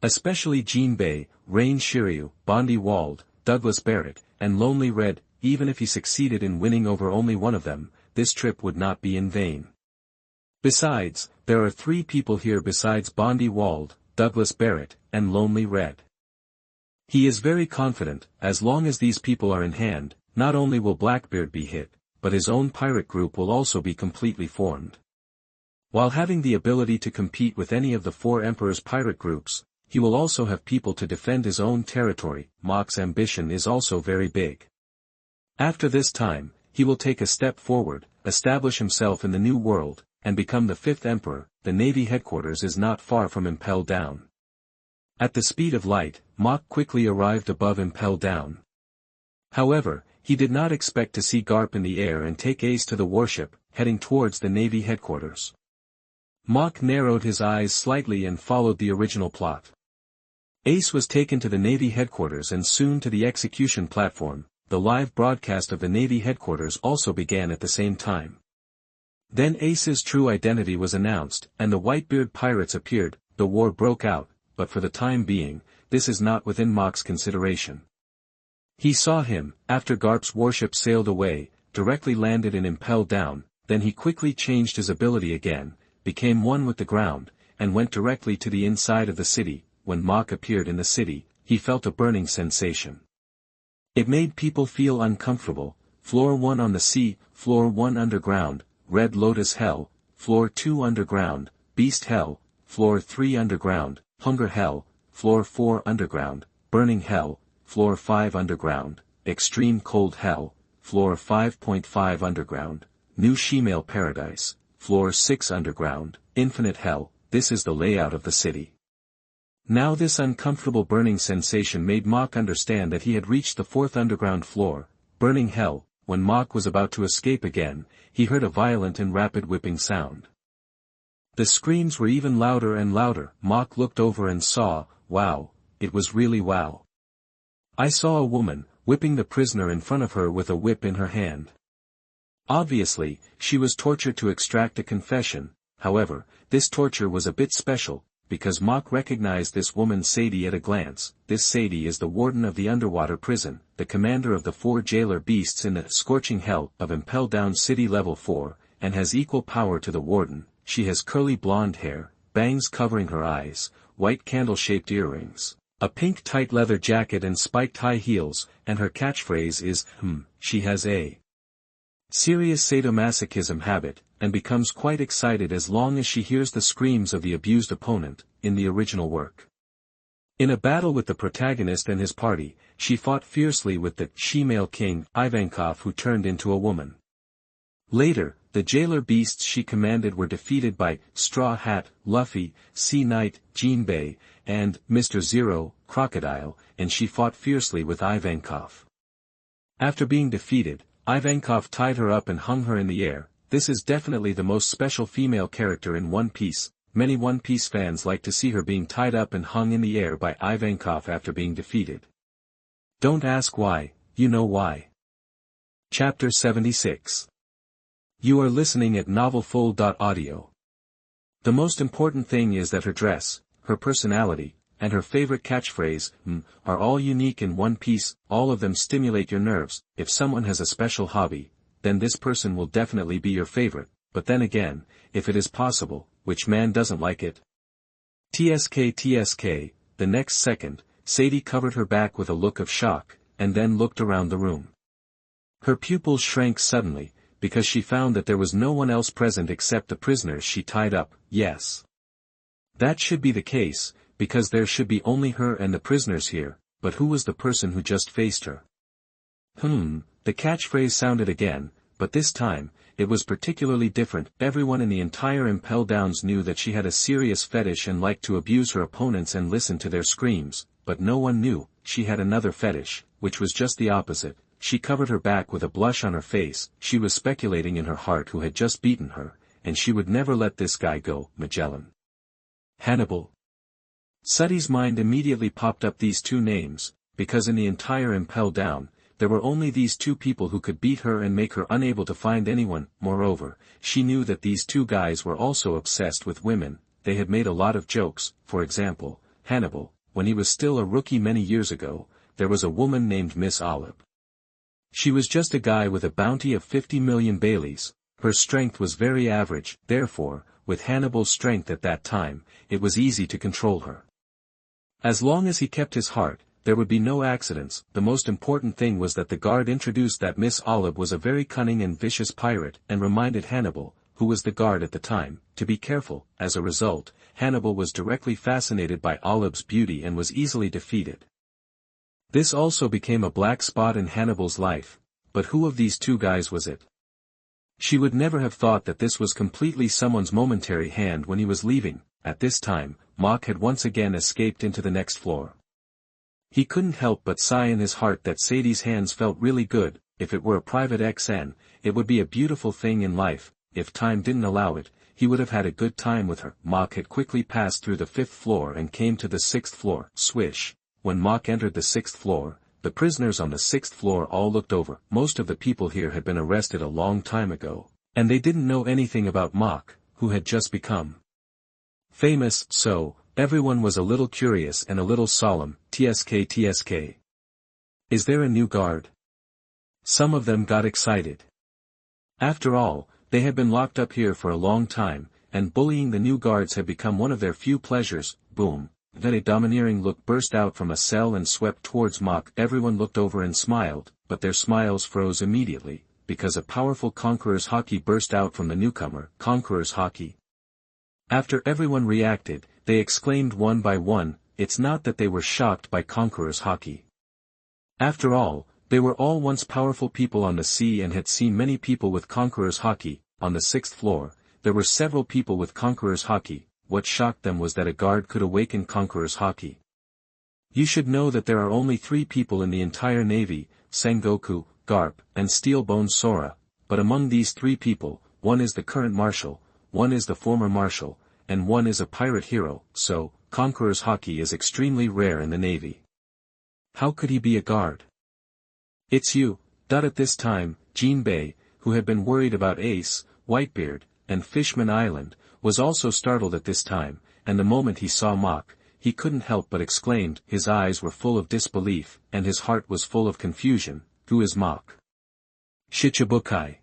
Especially Jinbei, Rain Shiryu, Bondi Wald, Douglas Barrett, and Lonely Red. Even if he succeeded in winning over only one of them, this trip would not be in vain. Besides, there are 3 people here besides Bondi Wald, Douglas Barrett, and Lonely Red. He is very confident. As long as these people are in hand, not only will Blackbeard be hit, but his own pirate group will also be completely formed. While having the ability to compete with any of the 4 Emperor's pirate groups, he will also have people to defend his own territory. Mock's ambition is also very big. After this time, he will take a step forward, establish himself in the New World, and become the 5th Emperor. The Navy headquarters is not far from Impel Down. At the speed of light, Mock quickly arrived above Impel Down. However, he did not expect to see Garp in the air and take Ace to the warship, heading towards the Navy headquarters. Mock narrowed his eyes slightly and followed the original plot. Ace was taken to the Navy headquarters and soon to the execution platform. The live broadcast of the Navy headquarters also began at the same time. Then Ace's true identity was announced, and the Whitebeard pirates appeared. The war broke out, but for the time being, this is not within Mock's consideration. He saw him, after Garp's warship sailed away, directly landed in Impel Down. Then he quickly changed his ability again, became one with the ground, and went directly to the inside of the city. When Mock appeared in the city, he felt a burning sensation. It made people feel uncomfortable. Floor 1 on the sea, Floor 1 underground, Red Lotus Hell, Floor 2 underground, Beast Hell, Floor 3 underground, Hunger Hell, Floor 4 underground, Burning Hell, Floor 5 underground, Extreme Cold Hell, Floor 5.5 underground, New Shemale Paradise, Floor 6 underground, Infinite Hell. This is the layout of the city. Now this uncomfortable burning sensation made Mock understand that he had reached the 4th underground floor, Burning Hell. When Mock was about to escape again, he heard a violent and rapid whipping sound. The screams were even louder and louder. Mock looked over and saw, wow, it was really wow. I saw a woman, whipping the prisoner in front of her with a whip in her hand. Obviously, she was tortured to extract a confession. However, this torture was a bit special, because Mock recognized this woman Sadie at a glance. This Sadie is the warden of the underwater prison, the commander of the 4 jailer beasts in the scorching hell of Impel Down City Level 4, and has equal power to the warden. She has curly blonde hair, bangs covering her eyes, white candle-shaped earrings, a pink tight leather jacket and spiked high heels, and her catchphrase is, she has a serious sadomasochism habit, and becomes quite excited as long as she hears the screams of the abused opponent, in the original work. In a battle with the protagonist and his party, she fought fiercely with the she-male king, Ivankov, who turned into a woman. Later, the jailer beasts she commanded were defeated by Straw Hat, Luffy, Sea Knight, Jinbei, and Mr. Zero, Crocodile, and she fought fiercely with Ivankov. After being defeated, Ivankov tied her up and hung her in the air. This is definitely the most special female character in One Piece. Many One Piece fans like to see her being tied up and hung in the air by Ivankov after being defeated. Don't ask why, you know why. Chapter 76. You are listening at novelfull.audio. The most important thing is that her dress, her personality, and her favorite catchphrase, are all unique in One Piece. All of them stimulate your nerves. If someone has a special hobby, then this person will definitely be your favorite, but then again, if it is possible, which man doesn't like it? TSK. The next second, Sadie covered her back with a look of shock, and then looked around the room. Her pupils shrank suddenly, because she found that there was no one else present except the prisoners she tied up. Yes. That should be the case, because there should be only her and the prisoners here, but who was the person who just faced her? The catchphrase sounded again, but this time, it was particularly different. Everyone in the entire Impel Downs knew that she had a serious fetish and liked to abuse her opponents and listen to their screams, but no one knew she had another fetish, which was just the opposite. She covered her back with a blush on her face. She was speculating in her heart who had just beaten her, and she would never let this guy go. Magellan. Hannibal. Suddy's mind immediately popped up these two names, because in the entire Impel Down, there were only these two people who could beat her and make her unable to find anyone. Moreover, she knew that these two guys were also obsessed with women. They had made a lot of jokes. For example, Hannibal, when he was still a rookie many years ago, there was a woman named Miss Olive. She was just a guy with a bounty of 50 million Baileys. Her strength was very average, therefore, with Hannibal's strength at that time, it was easy to control her. As long as he kept his heart, there would be no accidents. The most important thing was that the guard introduced that Miss Olive was a very cunning and vicious pirate, and reminded Hannibal, who was the guard at the time, to be careful. As a result, Hannibal was directly fascinated by Olive's beauty and was easily defeated. This also became a black spot in Hannibal's life, but who of these two guys was it? She would never have thought that this was completely someone's momentary hand when he was leaving. At this time, Mach had once again escaped into the next floor. He couldn't help but sigh in his heart that Sadie's hands felt really good. If it were a private XN, it would be a beautiful thing in life. If time didn't allow it, he would have had a good time with her. Mach had quickly passed through the 5th floor and came to the 6th floor. Swish. When Mach entered the 6th floor, the prisoners on the 6th floor all looked over. Most of the people here had been arrested a long time ago, and they didn't know anything about Mach, who had just become famous, so everyone was a little curious and a little solemn. TSK. Is there a new guard? Some of them got excited. After all, they had been locked up here for a long time, and bullying the new guards had become one of their few pleasures. Boom. Then a domineering look burst out from a cell and swept towards Mach. Everyone looked over and smiled, but their smiles froze immediately, because a powerful Conqueror's Haki burst out from the newcomer. Conqueror's Haki. After everyone reacted, they exclaimed one by one. It's not that they were shocked by Conqueror's Haki. After all, they were all once powerful people on the sea and had seen many people with Conqueror's Haki. On the 6th floor, there were several people with Conqueror's Haki. What shocked them was that a guard could awaken Conqueror's Haki. You should know that there are only 3 people in the entire Navy, Sengoku, Garp, and Steelbone Sora, but among these 3 people, one is the current marshal, one is the former marshal, and one is a pirate hero, so, Conqueror's Haki is extremely rare in the Navy. How could he be a guard? It's you. At this time, Jinbei, who had been worried about Ace, Whitebeard, and Fishman Island, was also startled at this time, and the moment he saw Mach, he couldn't help but exclaimed. His eyes were full of disbelief, and his heart was full of confusion. Who is Mach? Shichibukai.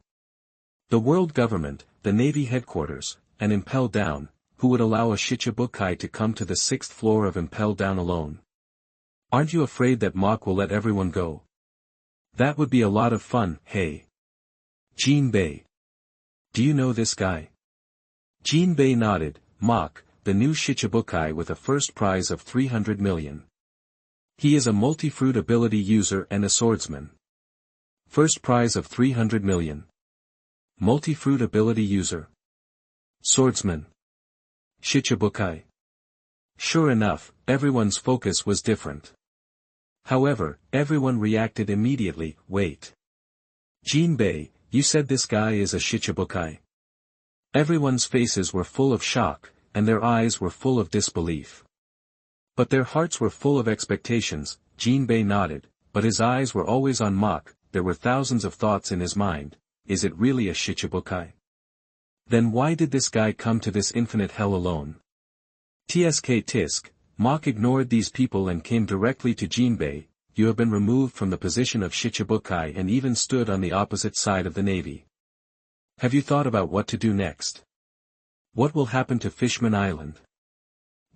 The world government, the Navy headquarters, and impel down, who would allow a Shichibukai to come to the 6th floor of impel down alone? Aren't you afraid that Mach will let everyone go? That would be a lot of fun, hey. Jinbei. Do you know this guy? Jinbei nodded. Mach, the new Shichibukai with a first prize of 300 million. He is a multi-fruit ability user and a swordsman. First prize of 300 million. Multi-fruit ability user. Swordsman. Shichibukai. Sure enough, everyone's focus was different. However, everyone reacted immediately. Wait. Jinbei, you said this guy is a Shichibukai? Everyone's faces were full of shock, and their eyes were full of disbelief. But their hearts were full of expectations. Jinbei nodded, but his eyes were always on Mach. There were thousands of thoughts in his mind. Is it really a Shichibukai? Then why did this guy come to this infinite hell alone? Tsk tisk, Mach ignored these people and came directly to Jinbei. You have been removed from the position of Shichibukai and even stood on the opposite side of the navy. Have you thought about what to do next? What will happen to Fishman Island?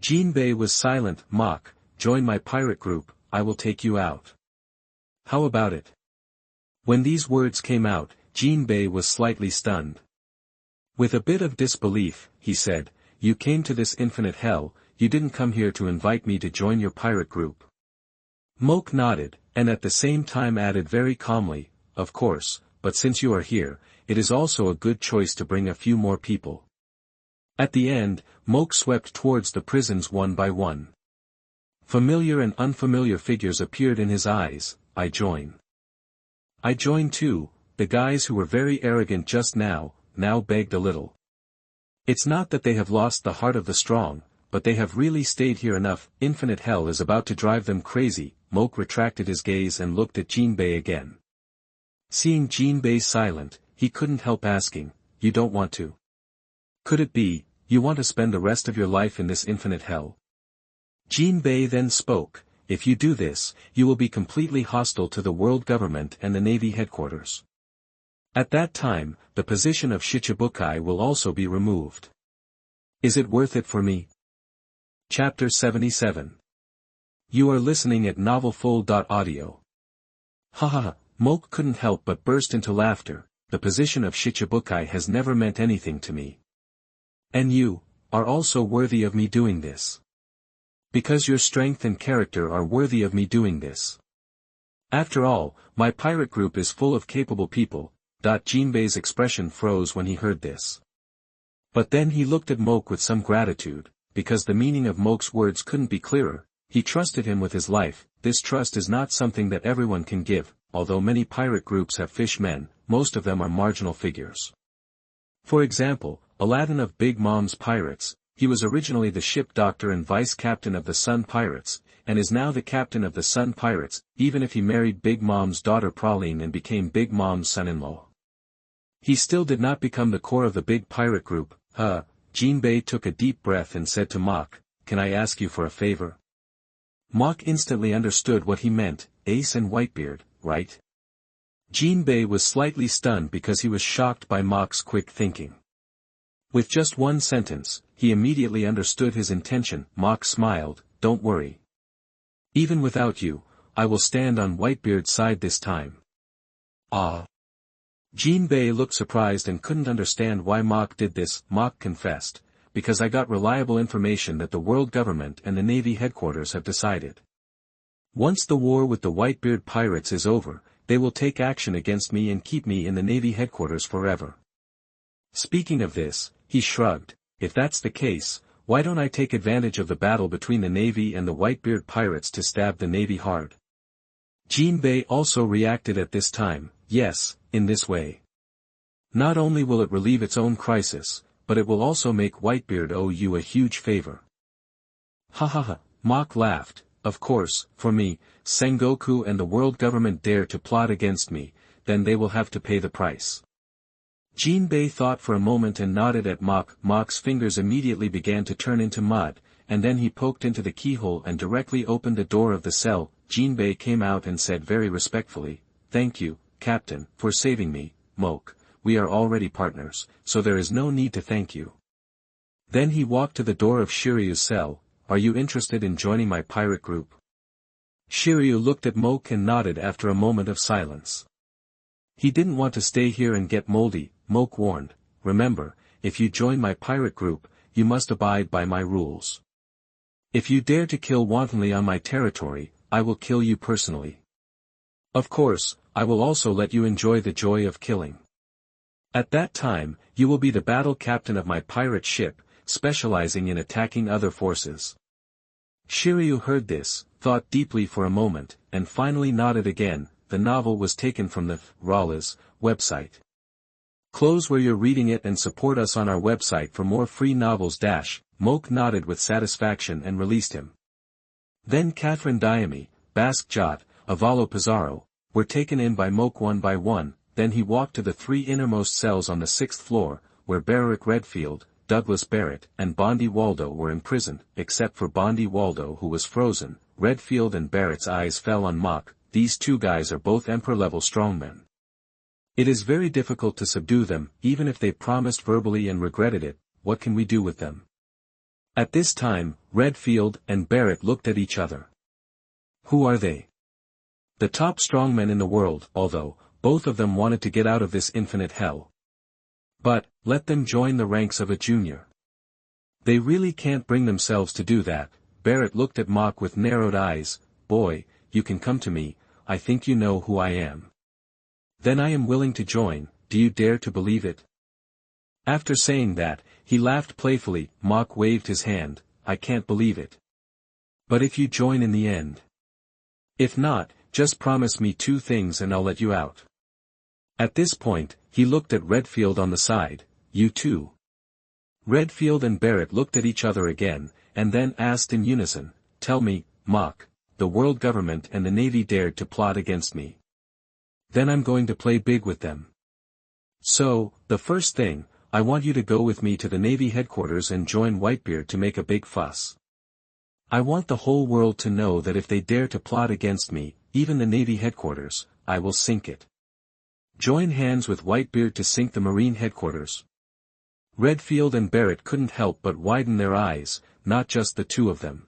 Jinbei was silent. Mach, join my pirate group, I will take you out. How about it? When these words came out, Jinbei was slightly stunned. With a bit of disbelief, he said, you came to this infinite hell, you didn't come here to invite me to join your pirate group. Mach nodded, and at the same time added very calmly, of course, but since you are here, it is also a good choice to bring a few more people. At the end, Mach swept towards the prisons one by one. Familiar and unfamiliar figures appeared in his eyes. I join. I join too. The guys who were very arrogant just now begged a little. It's not that they have lost the heart of the strong, but they have really stayed here enough. Infinite hell is about to drive them crazy. Mach retracted his gaze and looked at Jinbei again. Seeing Jinbei silent, he couldn't help asking, you don't want to? Could it be, you want to spend the rest of your life in this infinite hell? Jinbei then spoke, if you do this, you will be completely hostile to the world government and the Navy headquarters. At that time, the position of Shichibukai will also be removed. Is it worth it for me? Chapter 77. You are listening at novelfull.audio. Haha, Mach couldn't help but burst into laughter. The position of Shichibukai has never meant anything to me. And you are also worthy of me doing this. Because your strength and character are worthy of me doing this. After all, my pirate group is full of capable people. Jinbei's expression froze when he heard this. But then he looked at Mach with some gratitude, because the meaning of Mach's words couldn't be clearer. He trusted him with his life. This trust is not something that everyone can give. Although many pirate groups have fishmen, most of them are marginal figures. For example, Aladdin of Big Mom's Pirates, he was originally the ship doctor and vice captain of the Sun Pirates, and is now the captain of the Sun Pirates, even if he married Big Mom's daughter Praline and became Big Mom's son-in-law. He still did not become the core of the big pirate group. Jinbei took a deep breath and said to Mach, can I ask you for a favor? Mach instantly understood what he meant, Ace and Whitebeard, right? Jinbei was slightly stunned because he was shocked by Mach's quick thinking. With just one sentence, he immediately understood his intention. Mach smiled, don't worry. Even without you, I will stand on Whitebeard's side this time. Ah. Jinbei looked surprised and couldn't understand why Mach did this. Mach confessed, because I got reliable information that the world government and the Navy headquarters have decided. Once the war with the Whitebeard pirates is over, they will take action against me and keep me in the Navy headquarters forever. Speaking of this, he shrugged, if that's the case, why don't I take advantage of the battle between the Navy and the Whitebeard pirates to stab the Navy hard? Jinbei also reacted at this time, yes, in this way. Not only will it relieve its own crisis, but it will also make Whitebeard owe you a huge favor. Ha ha ha, Mach laughed, of course, for me, Sengoku and the world government dare to plot against me, then they will have to pay the price. Jinbei thought for a moment and nodded at Mach. Mach's fingers immediately began to turn into mud, and then he poked into the keyhole and directly opened the door of the cell. Jinbei came out and said very respectfully, thank you, Captain, for saving me, Mach, we are already partners, so there is no need to thank you. Then he walked to the door of Shiryu's cell. Are you interested in joining my pirate group? Shiryu looked at Moke and nodded after a moment of silence. He didn't want to stay here and get moldy, Moke warned. Remember, if you join my pirate group, you must abide by my rules. If you dare to kill wantonly on my territory, I will kill you personally. Of course, I will also let you enjoy the joy of killing. At that time, you will be the battle captain of my pirate ship, specializing in attacking other forces. Shiryu heard this, thought deeply for a moment, and finally nodded again. The novel was taken from the Rala's website. Close where you're reading it and support us on our website for more free novels. Moke nodded with satisfaction and released him. Then Catherine Diami, Basque Jot, Avalo Pizarro, were taken in by Moke one by one. Then he walked to the 3 innermost cells on the 6th floor, where Barrick Redfield, Douglas Barrett, and Bondi Waldo were imprisoned, except for Bondi Waldo who was frozen. Redfield and Barrett's eyes fell on Mock. These two guys are both Emperor-level strongmen. It is very difficult to subdue them, even if they promised verbally and regretted it. What can we do with them? At this time, Redfield and Barrett looked at each other. Who are they? The top strongmen in the world, although, both of them wanted to get out of this infinite hell. But, let them join the ranks of a junior. They really can't bring themselves to do that. Barrett looked at Mock with narrowed eyes. Boy, you can come to me, I think you know who I am. Then I am willing to join, do you dare to believe it? After saying that, he laughed playfully. Mock waved his hand. I can't believe it. But if you join in the end. If not, just promise me 2 things and I'll let you out. At this point, he looked at Redfield on the side. You too. Redfield and Barrett looked at each other again, and then asked in unison, tell me, Mock, the world government and the Navy dared to plot against me. Then I'm going to play big with them. So, the first thing, I want you to go with me to the Navy headquarters and join Whitebeard to make a big fuss. I want the whole world to know that if they dare to plot against me, even the Navy headquarters, I will sink it. Join hands with Whitebeard to sink the Marine headquarters. Redfield and Barrett couldn't help but widen their eyes, not just the two of them.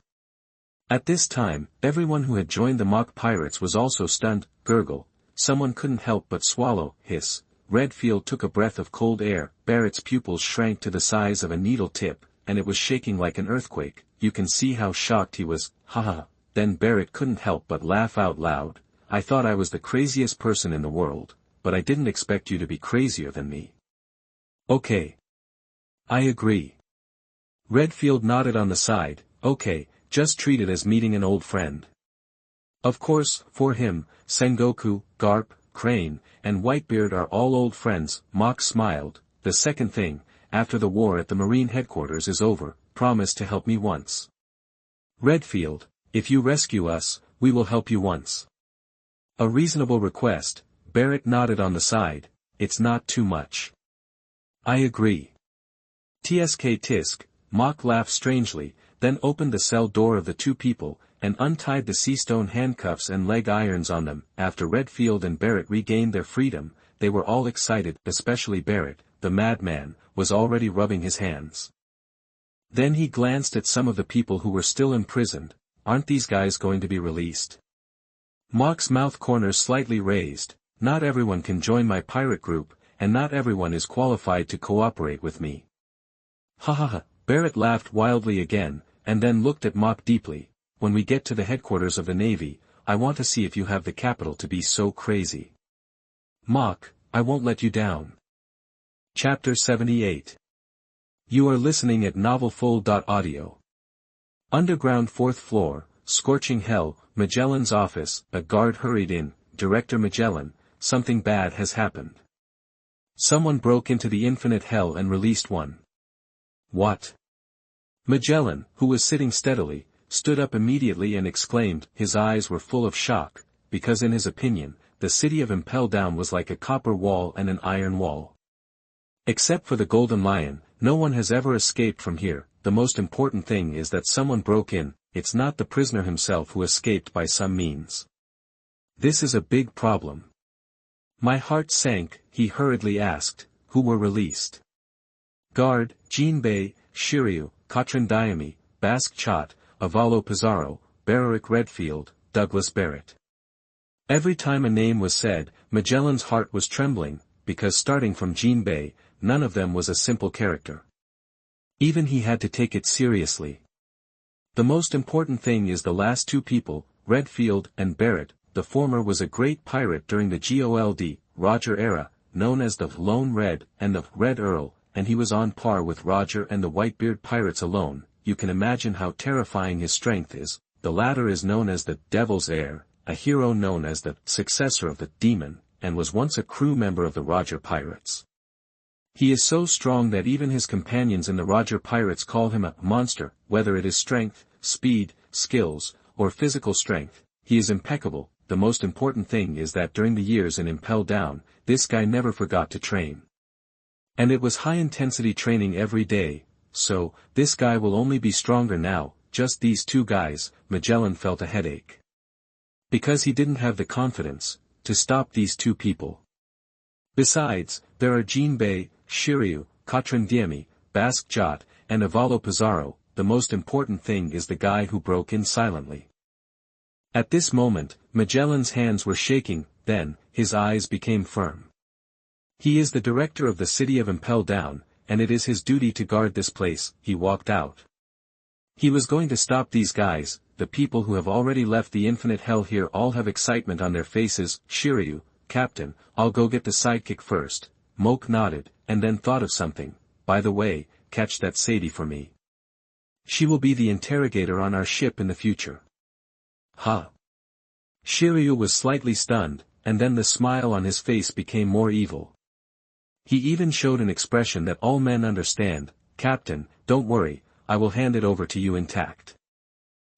At this time, everyone who had joined the mock pirates was also stunned. Gurgle, someone couldn't help but swallow. Hiss. Redfield took a breath of cold air. Barrett's pupils shrank to the size of a needle tip, and it was shaking like an earthquake. You can see how shocked he was. Ha ha. Then Barrett couldn't help but laugh out loud. I thought I was the craziest person in the world, but I didn't expect you to be crazier than me. Okay. I agree. Redfield nodded on the side. Okay, just treat it as meeting an old friend. Of course, for him, Sengoku, Garp, Crane, and Whitebeard are all old friends. Mock smiled. The second thing, after the war at the Marine headquarters is over, promise to help me once. Redfield, if you rescue us, we will help you once. A reasonable request. Barrett nodded on the side. It's not too much. I agree. Tsk tisk. Mock laughed strangely, then opened the cell door of the two people, and untied the sea-stone handcuffs and leg irons on them. After Redfield and Barrett regained their freedom, they were all excited, especially Barrett, the madman, was already rubbing his hands. Then he glanced at some of the people who were still imprisoned. Aren't these guys going to be released? Mock's mouth corners slightly raised. Not everyone can join my pirate group, and not everyone is qualified to cooperate with me. Ha ha ha. Barrett laughed wildly again, and then looked at Mock deeply. When we get to the headquarters of the Navy, I want to see if you have the capital to be so crazy. Mock, I won't let you down. Chapter 78. You are listening at novelfull.audio. Underground 4th floor, scorching hell, Magellan's office. A guard hurried in. Director Magellan, something bad has happened. Someone broke into the infinite hell and released one. What? Magellan, who was sitting steadily, stood up immediately and exclaimed. His eyes were full of shock, because in his opinion, the city of Impel Down was like a copper wall and an iron wall. Except for the Golden Lion, no one has ever escaped from here. The most important thing is that someone broke in. It's not the prisoner himself who escaped by some means. This is a big problem. My heart sank. he hurriedly asked, who were released. Guard, Jinbei, Shiryu, Katrin Diami, Bask Chot, Avalo Pizarro, Barrick Redfield, Douglas Barrett. Every time a name was said, Magellan's heart was trembling, because starting from Jinbei, none of them was a simple character. Even he had to take it seriously. The most important thing is the last two people, Redfield and Barrett. The former was a great pirate during the Gold Roger era, known as the Lone Red and the Red Earl, and he was on par with Roger and the Whitebeard pirates alone. You can imagine how terrifying his strength is. The latter is known as the Devil's Heir, a hero known as the successor of the Demon, and was once a crew member of the Roger pirates. He is so strong that even his companions in the Roger pirates call him a monster. Whether it is strength, speed, skills, or physical strength, he is impeccable. The most important thing is that during the years in Impel Down, this guy never forgot to train. And it was high-intensity training every day, so, this guy will only be stronger now. Just these two guys. Magellan felt a headache. Because he didn't have the confidence to stop these two people. Besides, there are Jinbei, Shiryu, Katrin Diami, Bask Chot, and Avalo Pizarro. The most important thing is the guy who broke in silently. At this moment, Magellan's hands were shaking, then, his eyes became firm. He is the director of the city of Impel Down, and it is his duty to guard this place. He walked out. He was going to stop these guys, the people who have already left the infinite hell here. All have excitement on their faces. Shiryu, Captain, I'll go get the sidekick first. Moke nodded, and then thought of something. By the way, catch that Sadie for me. She will be the interrogator on our ship in the future. Huh. Shiryu was slightly stunned, and then the smile on his face became more evil. He even showed an expression that all men understand. Captain, don't worry, I will hand it over to you intact.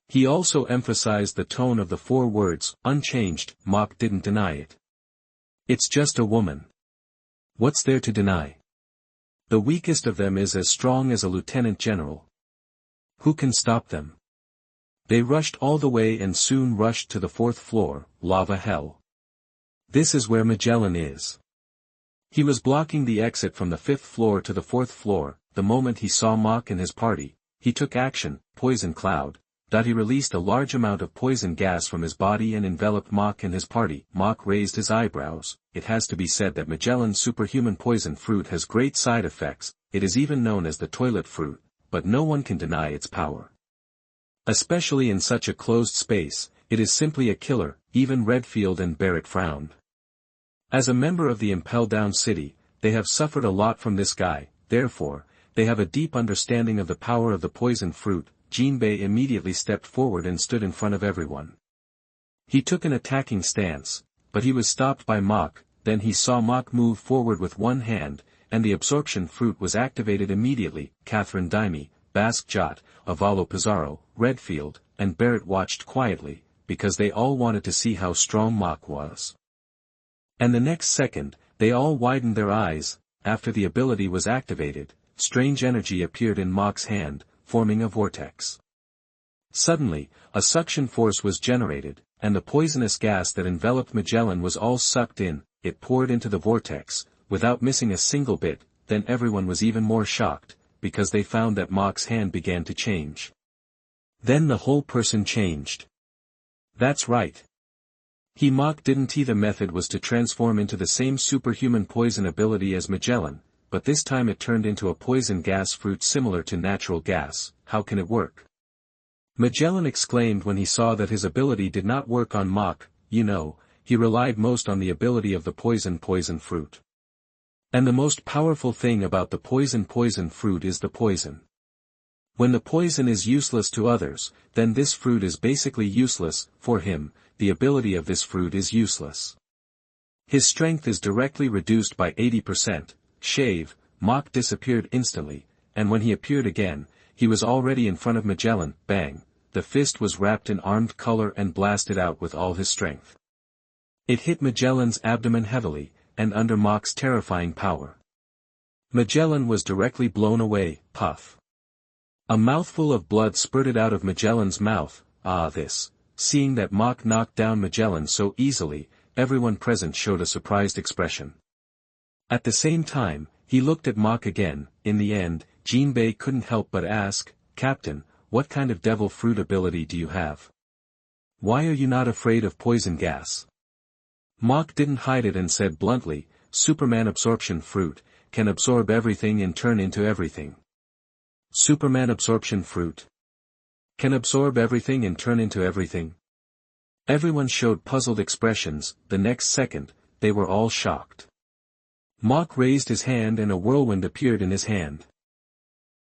He also emphasized the tone of the 4 words, unchanged. Mock didn't deny it. It's just a woman. What's there to deny? The weakest of them is as strong as a lieutenant general. Who can stop them? They rushed all the way and soon rushed to the 4th floor, lava hell. This is where Magellan is. He was blocking the exit from the 5th floor to the 4th floor. The moment he saw Mock and his party, he took action. Poison cloud. He released a large amount of poison gas from his body and enveloped Mock and his party. Mock raised his eyebrows. It has to be said that Magellan's superhuman poison fruit has great side effects. It is even known as the toilet fruit, but no one can deny its power. Especially in such a closed space, it is simply a killer. Even Redfield and Barrett frowned. As a member of the Impel Down city, they have suffered a lot from this guy, therefore, they have a deep understanding of the power of the poison fruit. Jinbei immediately stepped forward and stood in front of everyone. He took an attacking stance, but he was stopped by Mock. Then he saw Mock move forward with one hand, and the absorption fruit was activated immediately. Katrin Diami, Bask Chot, Avalo Pizarro, Redfield, and Barrett watched quietly, because they all wanted to see how strong Mock was. And the next second, they all widened their eyes. After the ability was activated, strange energy appeared in Mock's hand, forming a vortex. Suddenly, a suction force was generated, and the poisonous gas that enveloped Magellan was all sucked in. It poured into the vortex, without missing a single bit. Then everyone was even more shocked, because they found that Mock's hand began to change. Then the whole person changed. That's right. Mock didn't. The method was to transform into the same superhuman poison ability as Magellan, but this time it turned into a poison gas fruit similar to natural gas. How can it work? Magellan exclaimed when he saw that his ability did not work on Mock. He relied most on the ability of the poison fruit. And the most powerful thing about the poison fruit is the poison. When the poison is useless to others, then this fruit is basically useless. For him, the ability of this fruit is useless. His strength is directly reduced by 80%. Shave, Mock disappeared instantly, and when he appeared again, he was already in front of Magellan. Bang! The fist was wrapped in armed color and blasted out with all his strength. It hit Magellan's abdomen heavily, and under Mock's terrifying power. Magellan was directly blown away. Puff! A mouthful of blood spurted out of Magellan's mouth. Seeing that Mock knocked down Magellan so easily, everyone present showed a surprised expression. At the same time, he looked at Mach again. In the end, Jinbei couldn't help but ask, "Captain, what kind of devil fruit ability do you have? Why are you not afraid of poison gas?" Mach didn't hide it and said bluntly, "Superman absorption fruit, can absorb everything and turn into everything." Superman absorption fruit can absorb everything and turn into everything? Everyone showed puzzled expressions. The next second, they were all shocked. Mach raised his hand and a whirlwind appeared in his hand.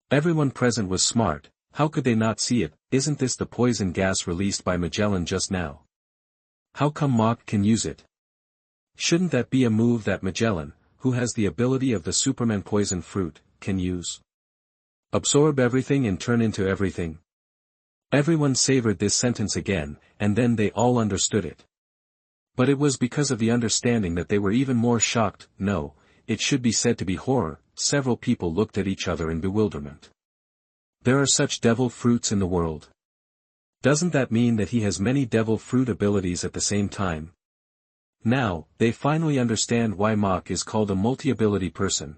Everyone present was smart. How could they not see it? Isn't this the poison gas released by Magellan just now? How come Mach can use it? Shouldn't that be a move that Magellan, who has the ability of the Superman poison fruit, can use? Absorb everything and turn into everything. Everyone savored this sentence again, and then they all understood it. But it was because of the understanding that they were even more shocked. No, it should be said to be horror. Several people looked at each other in bewilderment. There are such devil fruits in the world. Doesn't that mean that he has many devil fruit abilities at the same time? Now, they finally understand why Mach is called a multi-ability person.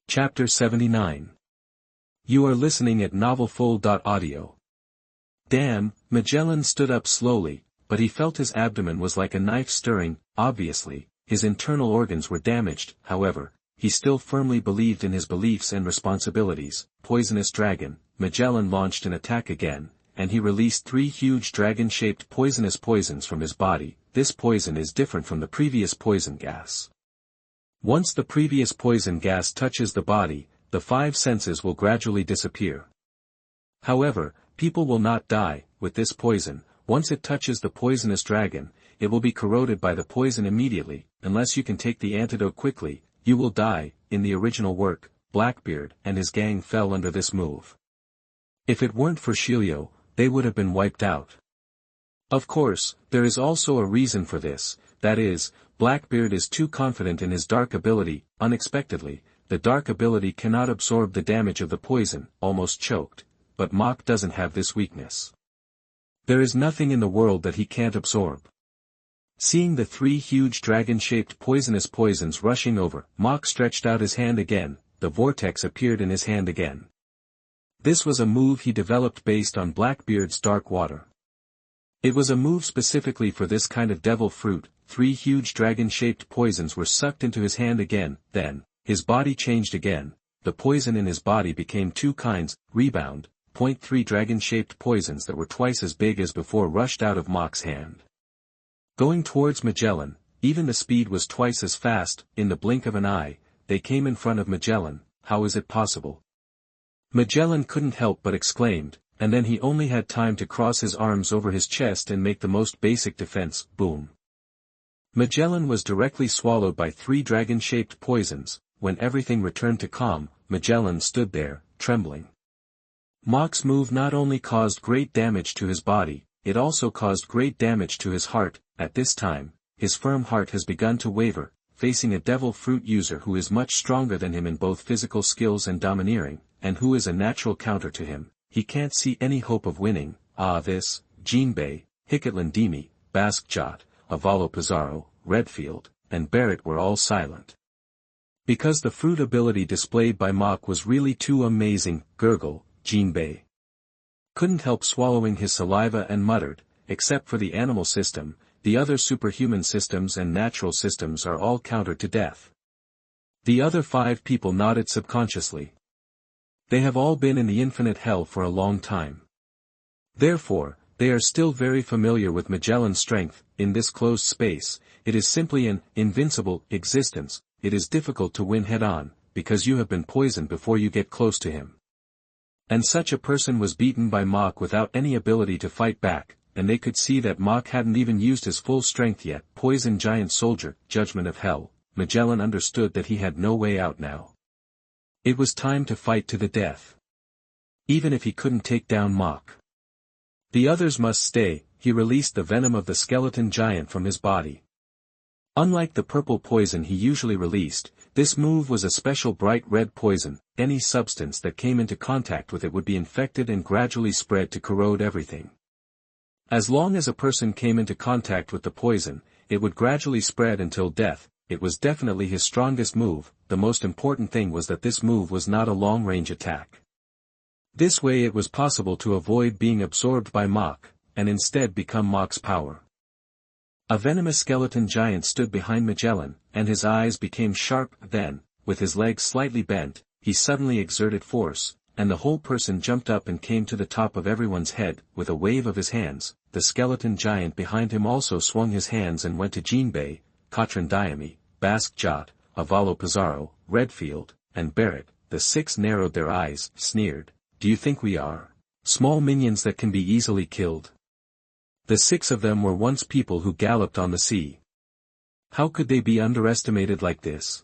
Chapter 79. You are listening at novelfull.audio. Damn, Magellan stood up slowly, but he felt his abdomen was like a knife stirring. Obviously, his internal organs were damaged. However, he still firmly believed in his beliefs and responsibilities. Poisonous dragon. Magellan launched an attack again, and he released 3 huge dragon-shaped poisonous poisons from his body. This poison is different from the previous poison gas. Once the previous poison gas touches the body, the 5 senses will gradually disappear. However, people will not die. With this poison, once it touches the poisonous dragon, it will be corroded by the poison immediately. Unless you can take the antidote quickly, you will die. In the original work, Blackbeard and his gang fell under this move. If it weren't for Shilio, they would have been wiped out. Of course, there is also a reason for this, that is, Blackbeard is too confident in his dark ability. Unexpectedly, the dark ability cannot absorb the damage of the poison. Almost choked, but Mach doesn't have this weakness. There is nothing in the world that he can't absorb. Seeing the 3 huge dragon-shaped poisonous poisons rushing over, Mach stretched out his hand again. The vortex appeared in his hand again. This was a move he developed based on Blackbeard's dark water. It was a move specifically for this kind of devil fruit. 3 huge dragon-shaped poisons were sucked into his hand again. Then, his body changed again. The poison in his body became 2 kinds. Rebound. 3 dragon-shaped poisons that were twice as big as before rushed out of Mach's hand. Going towards Magellan, even the speed was twice as fast. In the blink of an eye, they came in front of Magellan. How is it possible? Magellan couldn't help but exclaimed, and then he only had time to cross his arms over his chest and make the most basic defense. Boom. Magellan was directly swallowed by 3 dragon-shaped poisons. When everything returned to calm, Magellan stood there, trembling. Mach's move not only caused great damage to his body, it also caused great damage to his heart. At this time, his firm heart has begun to waver. Facing a devil fruit user who is much stronger than him in both physical skills and domineering, and who is a natural counter to him, he can't see any hope of winning. This, Jinbei, Hikatlan Demi, Baskjot, Avalo Pizarro, Redfield, and Barrett were all silent. Because the fruit ability displayed by Mach was really too amazing. Gurgle, Jinbei couldn't help swallowing his saliva and muttered, except for the animal system, the other superhuman systems and natural systems are all countered to death. The other 5 people nodded subconsciously. They have all been in the infinite hell for a long time. Therefore, they are still very familiar with Magellan's strength. In this closed space, it is simply an invincible existence. It is difficult to win head-on, because you have been poisoned before you get close to him. And such a person was beaten by Mach without any ability to fight back, and they could see that Mach hadn't even used his full strength yet. Poison giant soldier, judgment of hell. Magellan understood that he had no way out now. It was time to fight to the death. Even if he couldn't take down Mach. The others must stay. He released the venom of the skeleton giant from his body. Unlike the purple poison he usually released, this move was a special bright red poison. Any substance that came into contact with it would be infected and gradually spread to corrode everything. As long as a person came into contact with the poison, it would gradually spread until death. it was definitely his strongest move. The most important thing was that this move was not a long-range attack. This way it was possible to avoid being absorbed by Mach, and instead become Mach's power. A venomous skeleton giant stood behind Magellan, and his eyes became sharp. Then, with his legs slightly bent, he suddenly exerted force, and the whole person jumped up and came to the top of everyone's head. With a wave of his hands, the skeleton giant behind him also swung his hands and went to Jinbei, Katrin Diami, Basque Jot, Avalo Pizarro, Redfield, and Barrett. The six narrowed their eyes, sneered. "Do you think we are small minions that can be easily killed?" The six of them were once people who galloped on the sea. How could they be underestimated like this?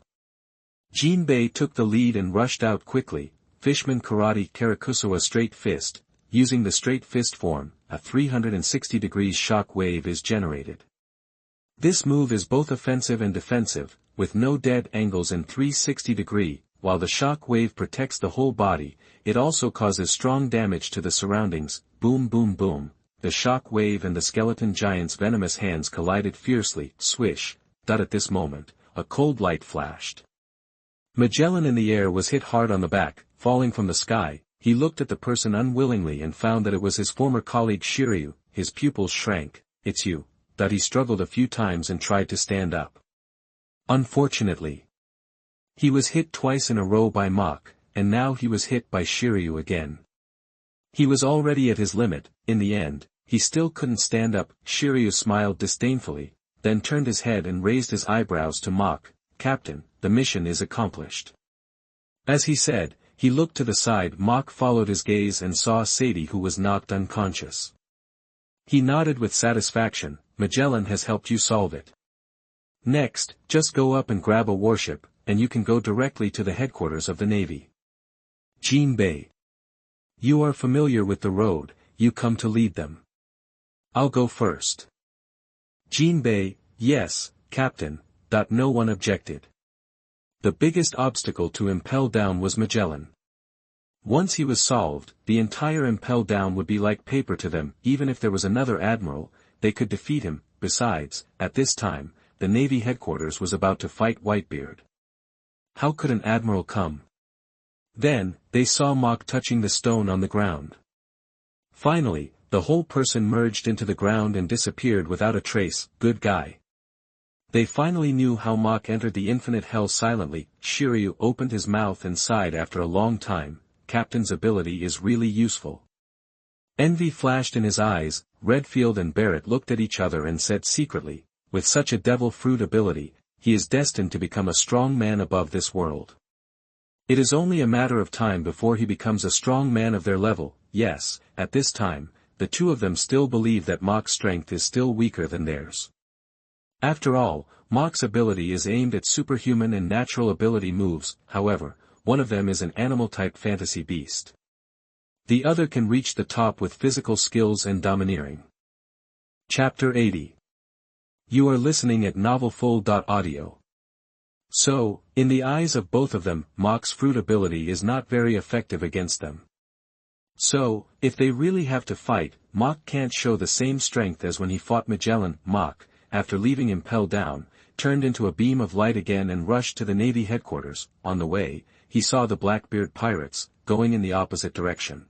Jinbei took the lead and rushed out quickly. Fishman Karate Karakusawa straight fist. Using the straight fist form, a 360 degrees shock wave is generated. This move is both offensive and defensive, with no dead angles in 360 degree. While the shock wave protects the whole body, it also causes strong damage to the surroundings. Boom boom boom. The shock wave and the skeleton giant's venomous hands collided fiercely. Swish. At this moment, a cold light flashed. Magellan in the air was hit hard on the back. Falling from the sky, he looked at the person unwillingly and found that it was his former colleague Shiryu. His pupils shrank. "It's you." He struggled a few times and tried to stand up. Unfortunately, he was hit twice in a row by Mach, and now he was hit by Shiryu again. He was already at his limit. In the end, he still couldn't stand up. Shiryu smiled disdainfully, then turned his head and raised his eyebrows to Mach. "Captain, the mission is accomplished." As he said, he looked to the side. Mach followed his gaze and saw Sadie, who was knocked unconscious. He nodded with satisfaction. "Magellan has helped you solve it. Next, just go up and grab a warship, and you can go directly to the headquarters of the Navy." Jinbei. "You are familiar with the road, you come to lead them." "I'll go first." Jinbei. "Yes, Captain." No one objected. The biggest obstacle to impel down was Magellan. Once he was solved, the entire impel down would be like paper to them. Even if there was another admiral, they could defeat him. Besides, at this time, the Navy headquarters was about to fight Whitebeard. How could an admiral come? Then, they saw Mach touching the stone on the ground. Finally, the whole person merged into the ground and disappeared without a trace. Good guy. They finally knew how Mach entered the infinite hell silently. Shiryu opened his mouth and sighed after a long time. Captain's ability is really useful. Envy flashed in his eyes. Redfield and Barrett looked at each other and said secretly, "With such a devil fruit ability, he is destined to become a strong man above this world. It is only a matter of time before he becomes a strong man of their level." Yes, at this time, the two of them still believe that Mach's strength is still weaker than theirs. After all, Mach's ability is aimed at superhuman and natural ability moves. However, one of them is an animal-type fantasy beast. The other can reach the top with physical skills and domineering. Chapter 80. You are listening at novelfull.audio. So, in the eyes of both of them, Mach's fruit ability is not very effective against them. So, if they really have to fight, Mach can't show the same strength as when he fought Magellan. Mach, after leaving impel down, turned into a beam of light again and rushed to the Navy headquarters. On the way, he saw the Blackbeard pirates, going in the opposite direction.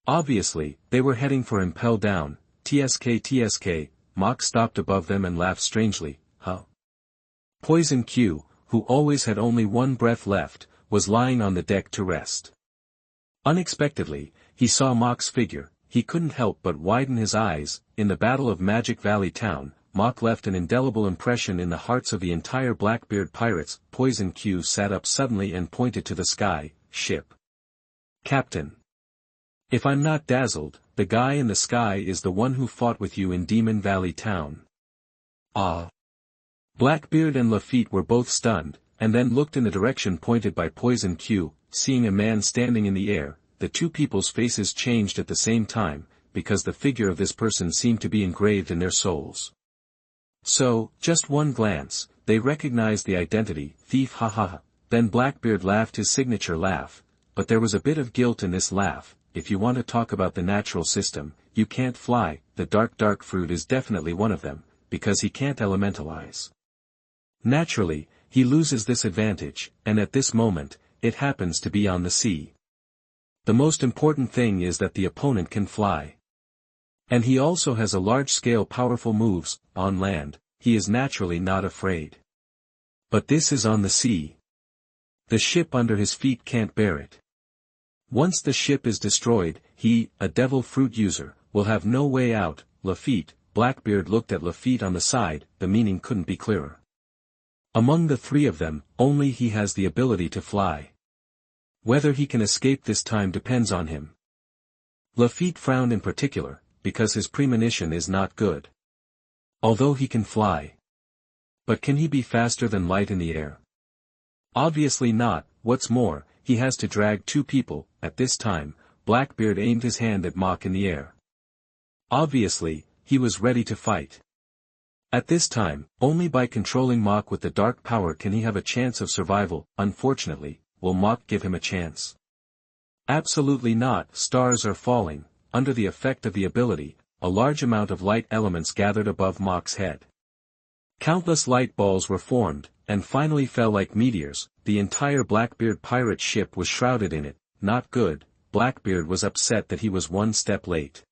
Obviously, they were heading for impel down. TSK. Mach stopped above them and laughed strangely. Huh? Poison Q, who always had only one breath left, was lying on the deck to rest. Unexpectedly, he saw Mach's figure. He couldn't help but widen his eyes. In the Battle of Magic Valley Town, Mach left an indelible impression in the hearts of the entire Blackbeard pirates. Poison Q sat up suddenly and pointed to the sky. "Ship. Captain. If I'm not dazzled, the guy in the sky is the one who fought with you in Demon Valley Town." Ah. Blackbeard and Lafitte were both stunned, and then looked in the direction pointed by Poison Q. Seeing a man standing in the air, the two people's faces changed at the same time, because the figure of this person seemed to be engraved in their souls. So, just one glance, they recognized the identity. Thief, ha ha ha. Then Blackbeard laughed his signature laugh, but there was a bit of guilt in this laugh. If you want to talk about the natural system, you can't fly. The dark fruit is definitely one of them, because he can't elementalize. Naturally, he loses this advantage, and at this moment, it happens to be on the sea. The most important thing is that the opponent can fly. And he also has a large-scale powerful moves. On land, he is naturally not afraid. But this is on the sea. The ship under his feet can't bear it. Once the ship is destroyed, he, a devil fruit user, will have no way out. Lafitte, Blackbeard looked at Lafitte on the side, the meaning couldn't be clearer. Among the three of them, only he has the ability to fly. Whether he can escape this time depends on him. Lafitte frowned in particular, because his premonition is not good. Although he can fly. But can he be faster than light in the air? Obviously not. What's more, he has to drag two people. At this time, Blackbeard aimed his hand at Mach in the air. Obviously, he was ready to fight. At this time, only by controlling Mach with the dark power can he have a chance of survival. Unfortunately, will Mach give him a chance? Absolutely not. Stars are falling. Under the effect of the ability, a large amount of light elements gathered above Mach's head. Countless light balls were formed, and finally fell like meteors. The entire Blackbeard pirate ship was shrouded in it. Not good. Blackbeard was upset that he was one step late.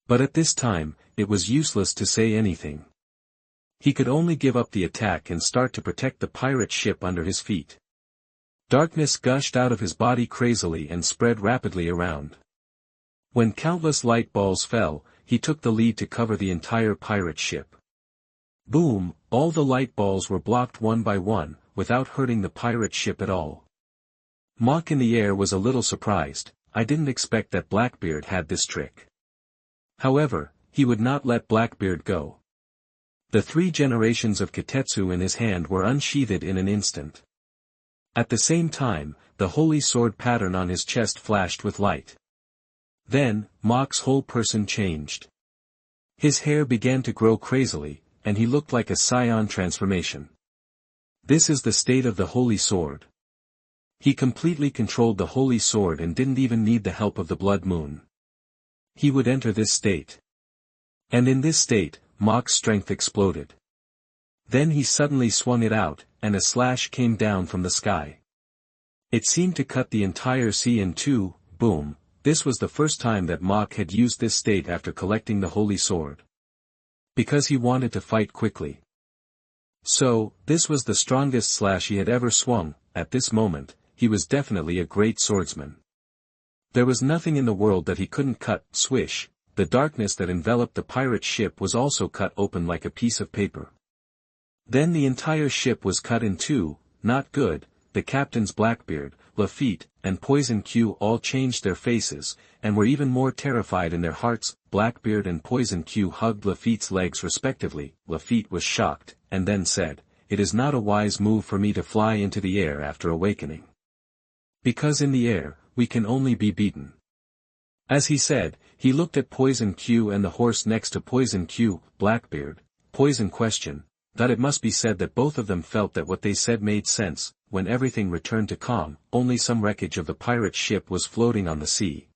But at this time, it was useless to say anything. He could only give up the attack and start to protect the pirate ship under his feet. Darkness gushed out of his body crazily and spread rapidly around. When countless light balls fell, he took the lead to cover the entire pirate ship. Boom, all the light balls were blocked one by one, without hurting the pirate ship at all. Mach in the air was a little surprised. I didn't expect that Blackbeard had this trick. However, he would not let Blackbeard go. The 3 generations of Kitetsu in his hand were unsheathed in an instant. At the same time, the holy sword pattern on his chest flashed with light. Then, Mach's whole person changed. His hair began to grow crazily, and he looked like a scion transformation. This is the state of the holy sword. He completely controlled the holy sword and didn't even need the help of the blood moon. He would enter this state. And in this state, Mach's strength exploded. Then he suddenly swung it out, and a slash came down from the sky. It seemed to cut the entire sea in two. Boom. This was the first time that Mach had used this state after collecting the holy sword. Because he wanted to fight quickly. So, this was the strongest slash he had ever swung. At this moment, he was definitely a great swordsman. There was nothing in the world that he couldn't cut. Swish, the darkness that enveloped the pirate ship was also cut open like a piece of paper. Then the entire ship was cut in two. Not good. The captains Blackbeard, Lafitte, and Poison Q all changed their faces, and were even more terrified in their hearts. Blackbeard and Poison Q hugged Lafitte's legs respectively. Lafitte was shocked, and then said, "It is not a wise move for me to fly into the air after awakening. Because in the air, we can only be beaten." As he said, he looked at Poison Q and the horse next to Poison Q. Blackbeard, Poison question, that it must be said that both of them felt that what they said made sense. When everything returned to calm, only some wreckage of the pirate ship was floating on the sea.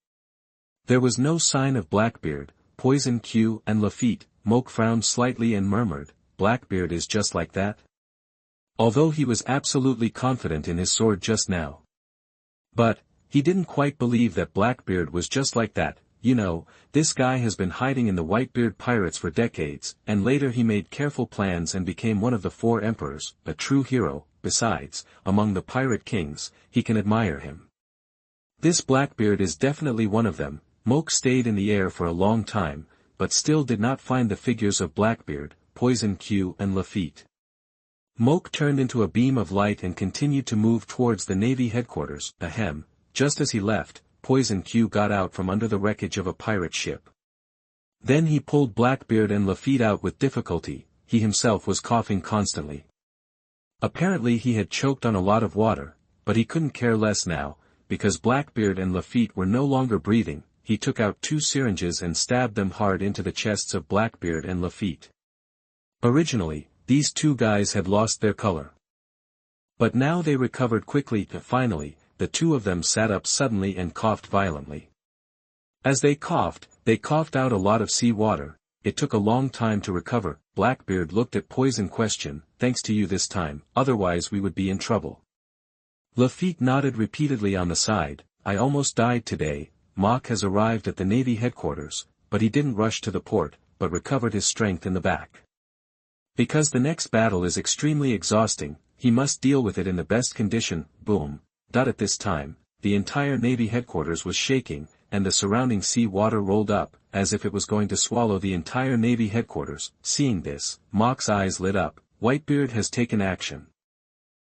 There was no sign of Blackbeard, Poison Q and Lafitte. Moke frowned slightly and murmured, "Blackbeard is just like that?" Although he was absolutely confident in his sword just now. But, he didn't quite believe that Blackbeard was just like that. You know, this guy has been hiding in the Whitebeard pirates for decades, and later he made careful plans and became one of the 4 emperors, a true hero. Besides, among the pirate kings, he can admire him. This Blackbeard is definitely one of them. Moke stayed in the air for a long time, but still did not find the figures of Blackbeard, Poison Q and Lafitte. Moke turned into a beam of light and continued to move towards the Navy headquarters. Ahem, just as he left, Poison Q got out from under the wreckage of a pirate ship. Then he pulled Blackbeard and Lafitte out with difficulty. He himself was coughing constantly. Apparently he had choked on a lot of water, but he couldn't care less now, because Blackbeard and Lafitte were no longer breathing. He took out 2 syringes and stabbed them hard into the chests of Blackbeard and Lafitte. Originally, these 2 guys had lost their color. But now they recovered quickly. Finally, the 2 of them sat up suddenly and coughed violently. As they coughed out a lot of sea water. It took a long time to recover. Blackbeard looked at Poison question, thanks to you this time, otherwise we would be in trouble. Lafitte nodded repeatedly on the side. I almost died today. Mach has arrived at the Navy headquarters, but he didn't rush to the port, but recovered his strength in the back. Because the next battle is extremely exhausting, he must deal with it in the best condition. Boom. At this time, the entire Navy headquarters was shaking, and the surrounding sea water rolled up, as if it was going to swallow the entire Navy headquarters. Seeing this, Mach's eyes lit up. Whitebeard has taken action.